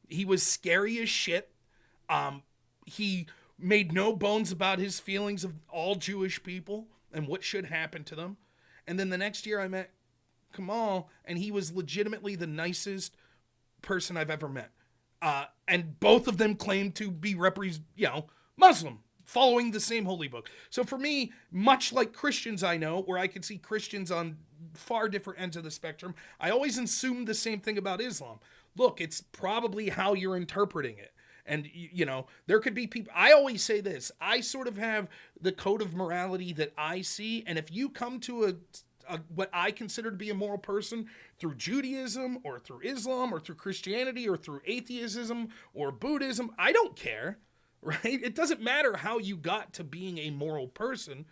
He was scary as shit. He made no bones about his feelings of all Jewish people and what should happen to them. And then the next year I met Kamal, and he was legitimately the nicest person I've ever met. And both of them claimed to be Muslim, following the same holy book. So for me, much like Christians I know, where I can see Christians on far different ends of the spectrum, I always assume the same thing about Islam. Look, it's probably how you're interpreting it. And, there could be people, I always say this, I sort of have the code of morality that I see, and if you come to what I consider to be a moral person through Judaism or through Islam or through Christianity or through atheism or Buddhism, I don't care. Right? It doesn't matter how you got to being a moral person.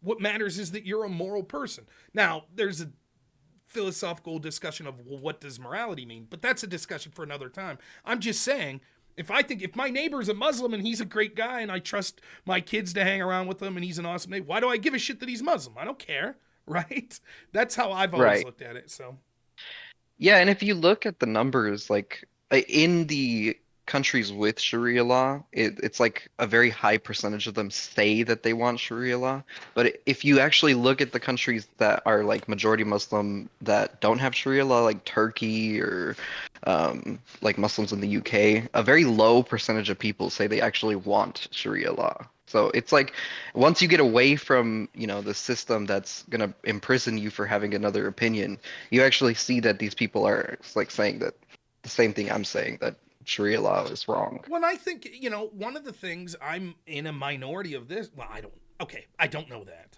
What matters is that you're a moral person. Now, there's a philosophical discussion of, well, what does morality mean? But that's a discussion for another time. I'm just saying, if my neighbor's a Muslim and he's a great guy and I trust my kids to hang around with him and he's an awesome neighbor, why do I give a shit that he's Muslim? I don't care. Right? That's how I've always looked at it. So, Yeah, and if you look at the numbers, like in the countries with Sharia law, it's like a very high percentage of them say that they want Sharia law. But if you actually look at the countries that are like majority Muslim that don't have Sharia law, like Turkey or like Muslims in the UK, a very low percentage of people say they actually want Sharia law. So it's like once you get away from, the system that's going to imprison you for having another opinion, you actually see that these people are like saying that the same thing I'm saying, that Sharia law is wrong. Well, I think, one of the things, I'm in a minority of this. Well, I don't know that.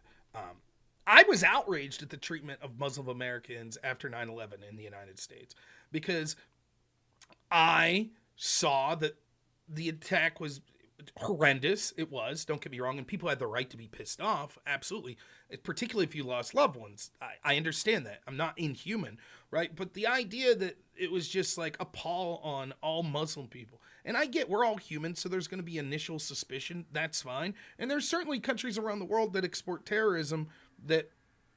I was outraged at the treatment of Muslim Americans after 9/11 in the United States because I saw that the attack was horrendous. It was, don't get me wrong, and people had the right to be pissed off, absolutely, particularly if you lost loved ones. I understand that. I'm not inhuman, right? But the idea that it was just like a pall on all Muslim people, and I get we're all human, so there's going to be initial suspicion, that's fine, and there's certainly countries around the world that export terrorism that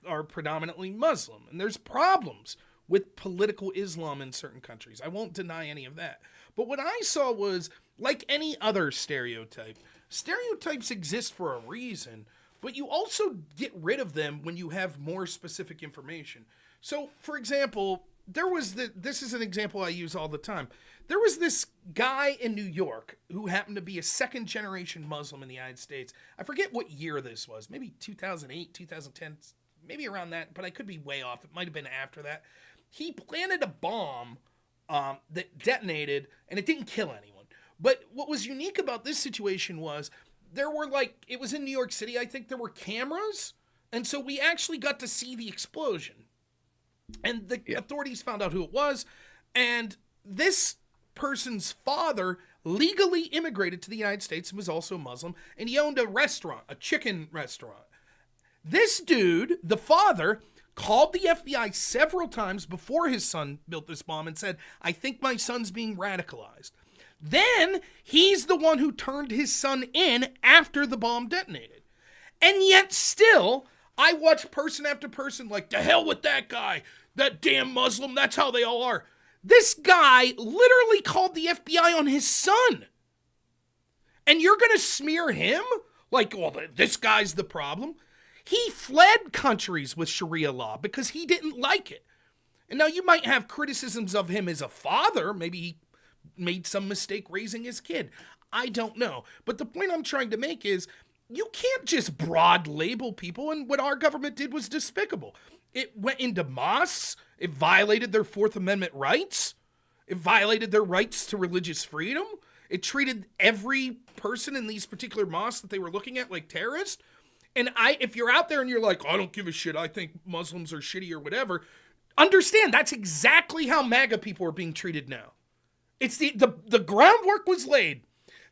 are predominantly Muslim, and there's problems with political Islam in certain countries. I won't deny any of that. But what I saw was, like any other stereotype, stereotypes exist for a reason, but you also get rid of them when you have more specific information. So, for example, this is an example I use all the time. There was this guy in New York who happened to be a second-generation Muslim in the United States. I forget what year this was, maybe 2008, 2010, maybe around that, but I could be way off. It might have been after that. He planted a bomb that detonated, and it didn't kill anyone. But what was unique about this situation was it was in New York City, I think there were cameras, and so we actually got to see the explosion. And the authorities found out who it was, and this person's father legally immigrated to the United States and was also Muslim, and he owned a restaurant, a chicken restaurant. This dude, the father, called the FBI several times before his son built this bomb and said, I think my son's being radicalized. Then he's the one who turned his son in after the bomb detonated. And yet still, I watch person after person like, to hell with that guy, that damn Muslim, that's how they all are. This guy literally called the FBI on his son. And you're going to smear him? Like, well, this guy's the problem. He fled countries with Sharia law because he didn't like it. And now you might have criticisms of him as a father. Maybe he made some mistake raising his kid. I don't know. But the point I'm trying to make is you can't just broad label people. And what our government did was despicable. It went into mosques. It violated their Fourth Amendment rights. It violated their rights to religious freedom. It treated every person in these particular mosques that they were looking at like terrorists. And if you're out there and you're like, I don't give a shit, I think Muslims are shitty or whatever, understand that's exactly how MAGA people are being treated now. It's the groundwork was laid.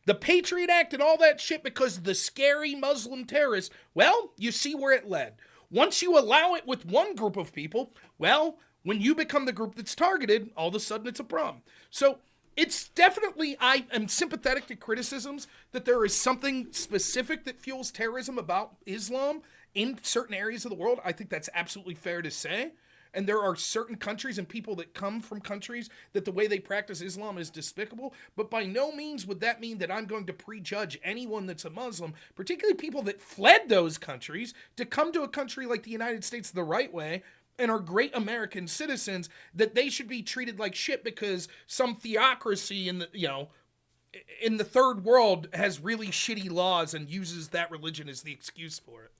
The Patriot Act and all that shit because the scary Muslim terrorists, well, you see where it led. Once you allow it with one group of people, well, when you become the group that's targeted, all of a sudden it's a problem. So it's definitely, I am sympathetic to criticisms that there is something specific that fuels terrorism about Islam in certain areas of the world. I think that's absolutely fair to say. And there are certain countries and people that come from countries that the way they practice Islam is despicable. But by no means would that mean that I'm going to prejudge anyone that's a Muslim, particularly people that fled those countries to come to a country like the United States the right way and are great American citizens, that they should be treated like shit because some theocracy in the third world has really shitty laws and uses that religion as the excuse for it.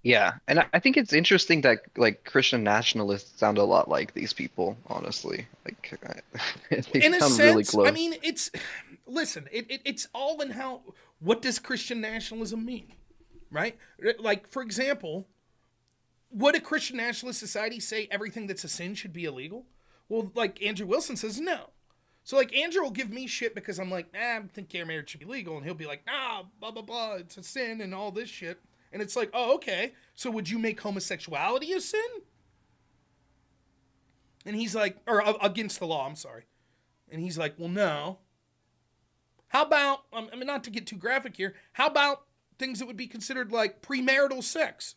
Yeah, and I think it's interesting that like Christian nationalists sound a lot like these people, honestly. Like they In a sound sense, really close. I mean, it's all in how, what does Christian nationalism mean, right? Like, for example, would a Christian nationalist society say everything that's a sin should be illegal? Well, like Andrew Wilson says, no. So like Andrew will give me shit because I'm like, I think gay marriage should be legal, and he'll be like, nah, blah blah blah, it's a sin and all this shit. And it's like, oh, okay. So would you make homosexuality a sin? And he's like, or against the law, I'm sorry. And he's like, well, no. How about, I mean, not to get too graphic here, how about things that would be considered like premarital sex?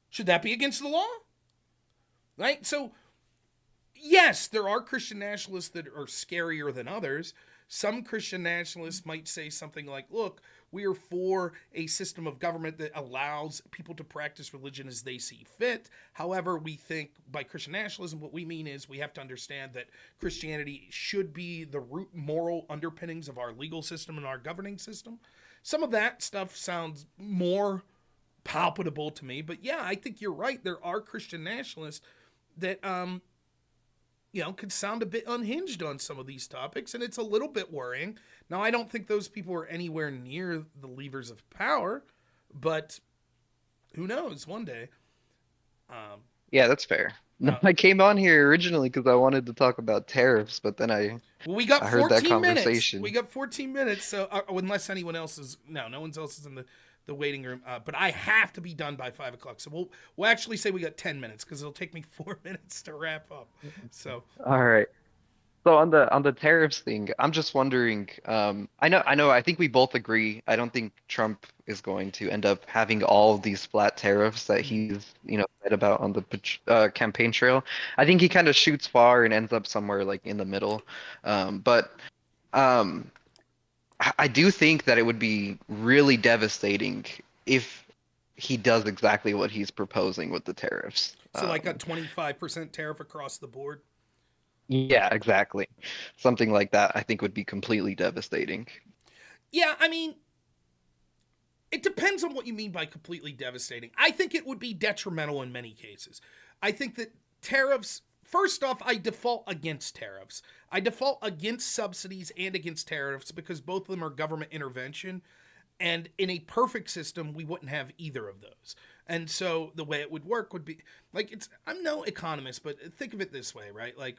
Should that be against the law? Right? So, yes, there are Christian nationalists that are scarier than others. Some Christian nationalists might say something like, look, we are for a system of government that allows people to practice religion as they see fit. However, we think by Christian nationalism, what we mean is we have to understand that Christianity should be the root moral underpinnings of our legal system and our governing system. Some of that stuff sounds more palpable to me, but yeah, I think you're right. There are Christian nationalists that, could sound a bit unhinged on some of these topics, and it's a little bit worrying. Now, I don't think those people are anywhere near the levers of power, but who knows, one day. Yeah, that's fair. No, I came on here originally because I wanted to talk about tariffs, but then I heard that conversation. We got 14 minutes, so unless anyone else is, no one else is in the waiting room, but I have to be done by 5 o'clock. So we'll actually say we got 10 minutes because it'll take me 4 minutes to wrap up. So all right. So on the tariffs thing, I'm just wondering. I think we both agree. I don't think Trump is going to end up having all of these flat tariffs that he's said about on the campaign trail. I think he kind of shoots far and ends up somewhere like in the middle. But I do think that it would be really devastating if he does exactly what he's proposing with the tariffs. So like a 25% tariff across the board. Yeah, exactly. Something like that I think would be completely devastating. Yeah, I mean, it depends on what you mean by completely devastating. I think it would be detrimental in many cases. I think that tariffs, first off, I default against tariffs. I default against subsidies and against tariffs because both of them are government intervention. And in a perfect system, we wouldn't have either of those. And so the way it would work would be, like, I'm no economist, but think of it this way, right? Like,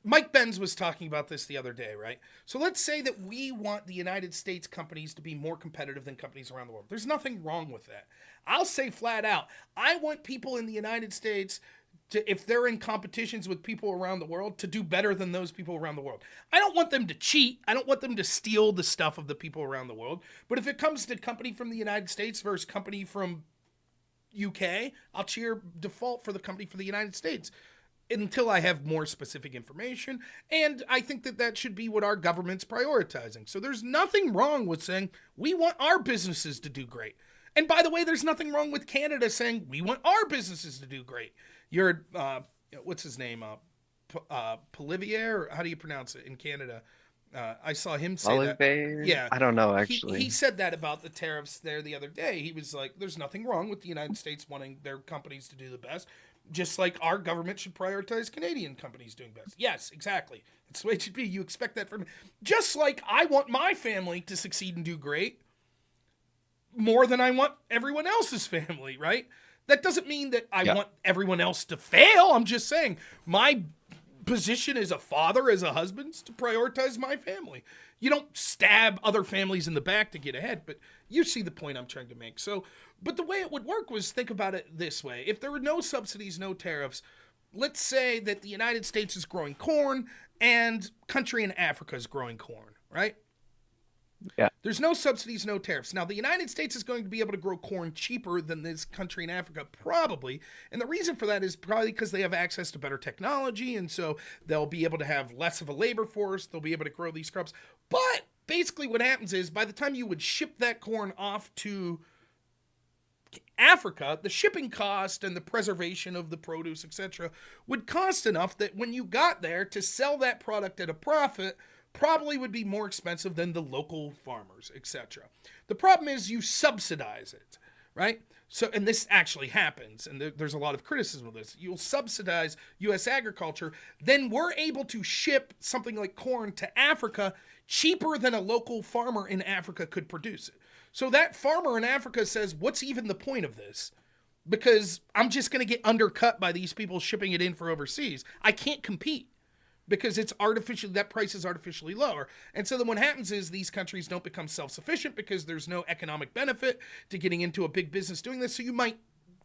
Mike Benz was talking about this the other day, right? So let's say that we want the United States companies to be more competitive than companies around the world. There's nothing wrong with that. I'll say flat out, I want people in the United States to, if they're in competitions with people around the world, to do better than those people around the world. I don't want them to cheat. I don't want them to steal the stuff of the people around the world. But if it comes to company from the United States versus company from UK, I'll cheer default for the company for the United States until I have more specific information. And I think that that should be what our government's prioritizing. So there's nothing wrong with saying we want our businesses to do great. And by the way, there's nothing wrong with Canada saying we want our businesses to do great. You're, what's his name? Polivier, or how do you pronounce it in Canada? I saw him say that. Yeah. I don't know, actually. He said that about the tariffs there the other day. He was like, there's nothing wrong with the United States wanting their companies to do the best. Just like our government should prioritize Canadian companies doing best. Yes, exactly. That's the way it should be. You expect that from me. Just like I want my family to succeed and do great more than I want everyone else's family, right? That doesn't mean that I want everyone else to fail. I'm just saying my position as a father, as a husband, is to prioritize my family. You don't stab other families in the back to get ahead, but you see the point I'm trying to make. So, but the way it would work was, think about it this way. If there were no subsidies, no tariffs, let's say that the United States is growing corn and country in Africa is growing corn, right? Yeah. There's no subsidies, no tariffs. Now, the United States is going to be able to grow corn cheaper than this country in Africa, probably. And the reason for that is probably because they have access to better technology, and so they'll be able to have less of a labor force. They'll be able to grow these crops. But basically what happens is, by the time you would ship that corn off to Africa, the shipping cost and the preservation of the produce, etc., would cost enough that when you got there, to sell that product at a profit probably would be more expensive than the local farmers, etc. The problem is you subsidize it, right? So, and this actually happens, and there's a lot of criticism of this. You'll subsidize U.S. agriculture, then we're able to ship something like corn to Africa cheaper than a local farmer in Africa could produce it. So that farmer in Africa says, what's even the point of this? Because I'm just going to get undercut by these people shipping it in for overseas. I can't compete because it's artificially, that price is artificially lower. And so then what happens is these countries don't become self-sufficient because there's no economic benefit to getting into a big business doing this. So you might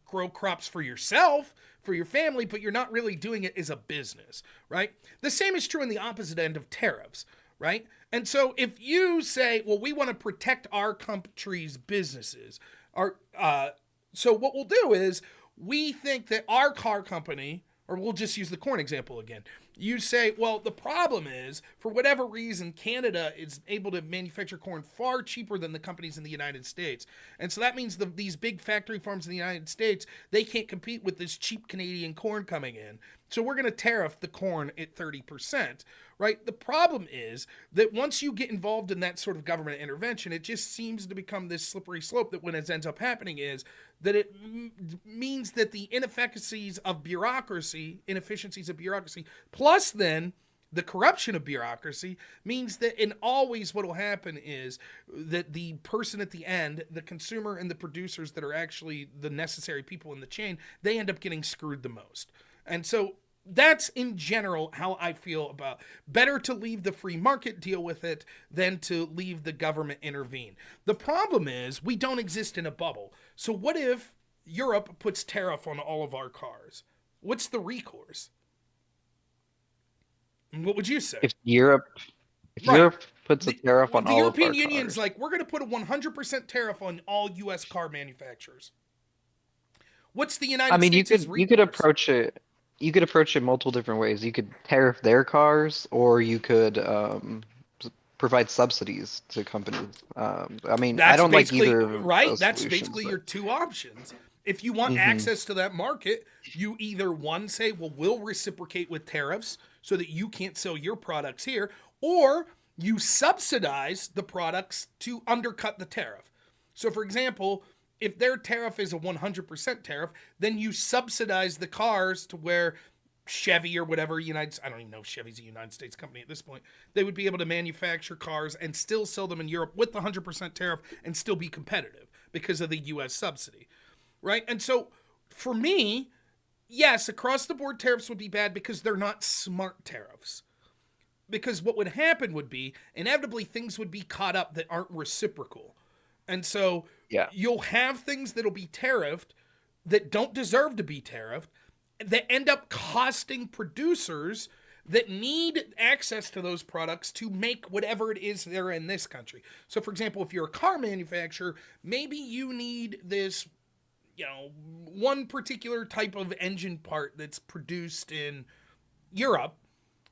grow crops for yourself, for your family, but you're not really doing it as a business, right? The same is true in the opposite end of tariffs, right? And so if you say, well, we want to protect our country's businesses, so what we'll do is we think that our car company, or we'll just use the corn example again. You say, well, the problem is, for whatever reason, Canada is able to manufacture corn far cheaper than the companies in the United States. And so that means these big factory farms in the United States, they can't compete with this cheap Canadian corn coming in. So we're going to tariff the corn at 30%, right? The problem is that once you get involved in that sort of government intervention, it just seems to become this slippery slope that when it ends up happening is that it means that the inefficiencies of bureaucracy, plus then the corruption of bureaucracy, means that in always what will happen is that the person at the end, the consumer and the producers that are actually the necessary people in the chain, they end up getting screwed the most. And so that's in general how I feel about better to leave the free market deal with it than to leave the government intervene. The problem is we don't exist in a bubble. So what if Europe puts tariff on all of our cars? What's the recourse? What would you say? If Europe puts a tariff on all of our cars. The European Union's like, we're going to put a 100% tariff on all U.S. car manufacturers. What's the United States' recourse? You could approach it. You could approach it multiple different ways. You could tariff their cars, or you could provide subsidies to companies. I mean, I don't like either. Right, that's basically your two options. If you want access to that market, you either one say, well, we'll reciprocate with tariffs so that you can't sell your products here, or you subsidize the products to undercut the tariff. So, for example, if their tariff is a 100% tariff, then you subsidize the cars to where Chevy or whatever, I don't even know if Chevy's a United States company at this point, they would be able to manufacture cars and still sell them in Europe with the 100% tariff and still be competitive because of the U.S. subsidy, right? And so for me, yes, across the board tariffs would be bad because they're not smart tariffs. Because what would happen would be, inevitably, things would be caught up that aren't reciprocal. And so Yeah. you'll have things that'll be tariffed that don't deserve to be tariffed that end up costing producers that need access to those products to make whatever it is they're in this country. So, for example, if you're a car manufacturer, maybe you need this, one particular type of engine part that's produced in Europe,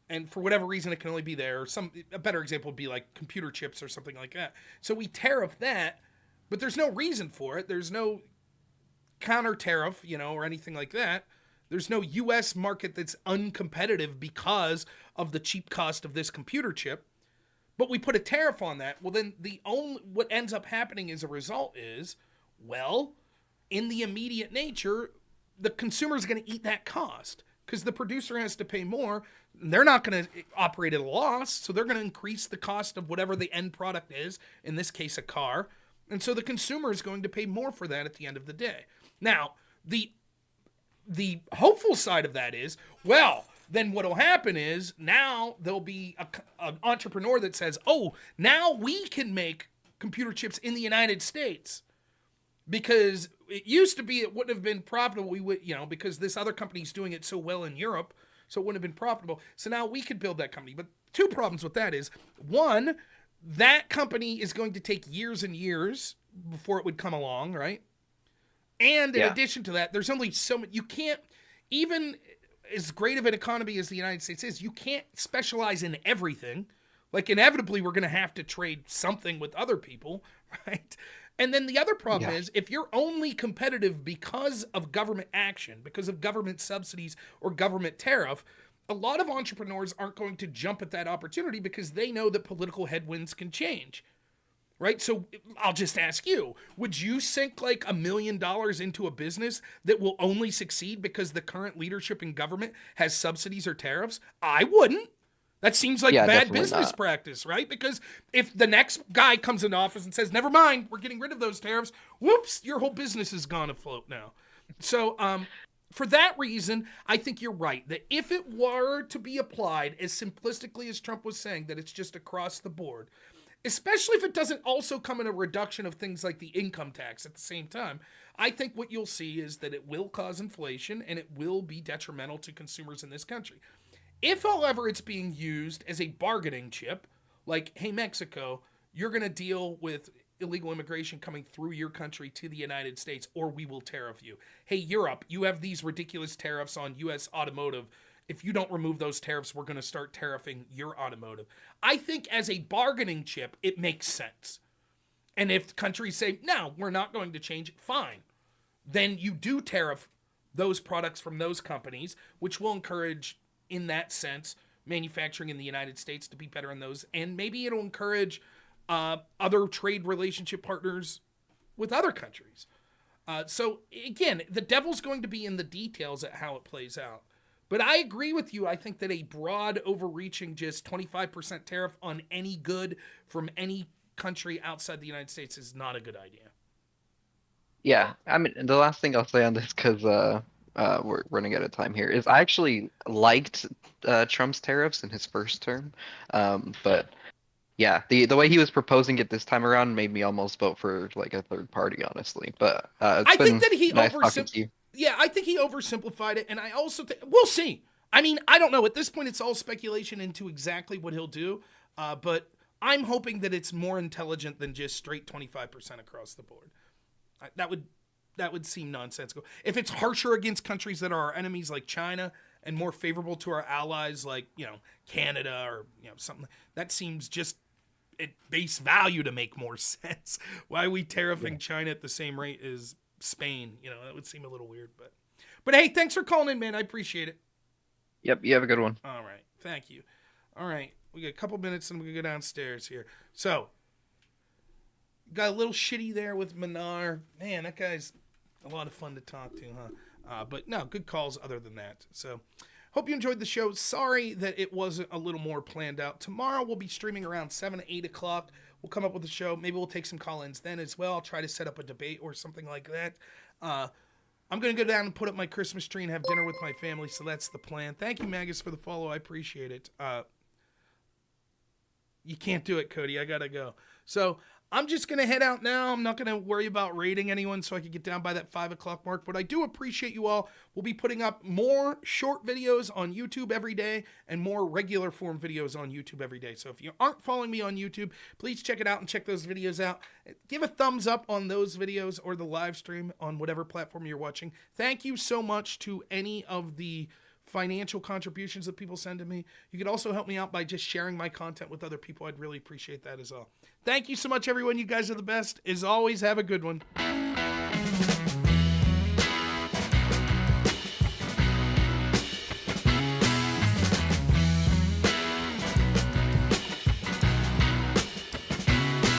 and for whatever reason it can only be there. Or a better example would be like computer chips or something like that. So we tariff that, but there's no reason for it. There's no counter tariff, or anything like that. There's no U.S. market that's uncompetitive because of the cheap cost of this computer chip. But we put a tariff on that. Well, then what ends up happening as a result is, in the immediate nature, the consumer is going to eat that cost because the producer has to pay more. They're not going to operate at a loss, so they're going to increase the cost of whatever the end product is, in this case, a car. And so the consumer is going to pay more for that at the end of the day. Now, the hopeful side of that is, then what'll happen is now there'll be an entrepreneur that says, now we can make computer chips in the United States. Because it used to be it wouldn't have been profitable. We would, because this other company's doing it so well in Europe, so it wouldn't have been profitable. So now we could build that company. But two problems with that is, one, that company is going to take years and years before it would come along, right? And in addition to that, there's only so much. You can't, even as great of an economy as the United States is, you can't specialize in everything. Like, inevitably, we're going to have to trade something with other people, right? And then the other problem is, if you're only competitive because of government action, because of government subsidies or government tariff, a lot of entrepreneurs aren't going to jump at that opportunity because they know that political headwinds can change. Right? So I'll just ask you, would you sink like $1 million into a business that will only succeed because the current leadership in government has subsidies or tariffs? I wouldn't. That seems like bad business practice, right? Because if the next guy comes into office and says, never mind, we're getting rid of those tariffs, whoops, your whole business is gone afloat now. So for that reason, I think you're right, that if it were to be applied as simplistically as Trump was saying, that it's just across the board, especially if it doesn't also come in a reduction of things like the income tax at the same time, I think what you'll see is that it will cause inflation and it will be detrimental to consumers in this country. If, however, it's being used as a bargaining chip, like, hey, Mexico, you're going to deal with illegal immigration coming through your country to the United States, or we will tariff you. Hey, Europe, you have these ridiculous tariffs on U.S. automotive. If you don't remove those tariffs, we're going to start tariffing your automotive. I think as a bargaining chip, it makes sense. And if countries say, no, we're not going to change it, fine. Then you do tariff those products from those companies, which will encourage, in that sense, manufacturing in the United States to be better in those. And maybe it'll encourage other trade relationship partners with other countries. So again, the devil's going to be in the details at how it plays out. But I agree with you. I think that a broad, overreaching, just 25% tariff on any good from any country outside the United States is not a good idea. Yeah, I mean, the last thing I'll say on this, because we're running out of time here, is I actually liked Trump's tariffs in his first term, but yeah, the way he was proposing it this time around made me almost vote for like a third party, honestly. But it's I think that he nice talking to you. Yeah, I think he oversimplified it, and I also think we'll see. I mean, I don't know. At this point, it's all speculation into exactly what he'll do, but I'm hoping that it's more intelligent than just straight 25% across the board. That would seem nonsensical. If it's harsher against countries that are our enemies, like China, and more favorable to our allies, like Canada or something, that seems just at base value to make more sense. Why are we tariffing China at the same rate as Spain? That would seem a little weird, but hey, thanks for calling in, man. I appreciate it. Yep, you have a good one. All right, thank you. All right, we got a couple minutes and we go downstairs here. So, got a little shitty there with Abmanar. Man, that guy's a lot of fun to talk to, huh? But no, good calls other than that. So, hope you enjoyed the show. Sorry that it wasn't a little more planned out. Tomorrow we'll be streaming around 7 to 8 o'clock. We'll come up with a show. Maybe we'll take some call-ins then as well. I'll try to set up a debate or something like that. I'm going to go down and put up my Christmas tree and have dinner with my family, so that's the plan. Thank you, Magus, for the follow. I appreciate it. You can't do it, Cody. I got to go. So I'm just going to head out now. I'm not going to worry about rating anyone so I can get down by that 5 o'clock mark, but I do appreciate you all. We'll be putting up more short videos on YouTube every day and more regular form videos on YouTube every day. So if you aren't following me on YouTube, please check it out and check those videos out. Give a thumbs up on those videos or the live stream on whatever platform you're watching. Thank you so much to any of the financial contributions that people send to me. You could also help me out by just sharing my content with other people. I'd really appreciate that as well. Thank you so much, everyone. You guys are the best. As always, have a good one.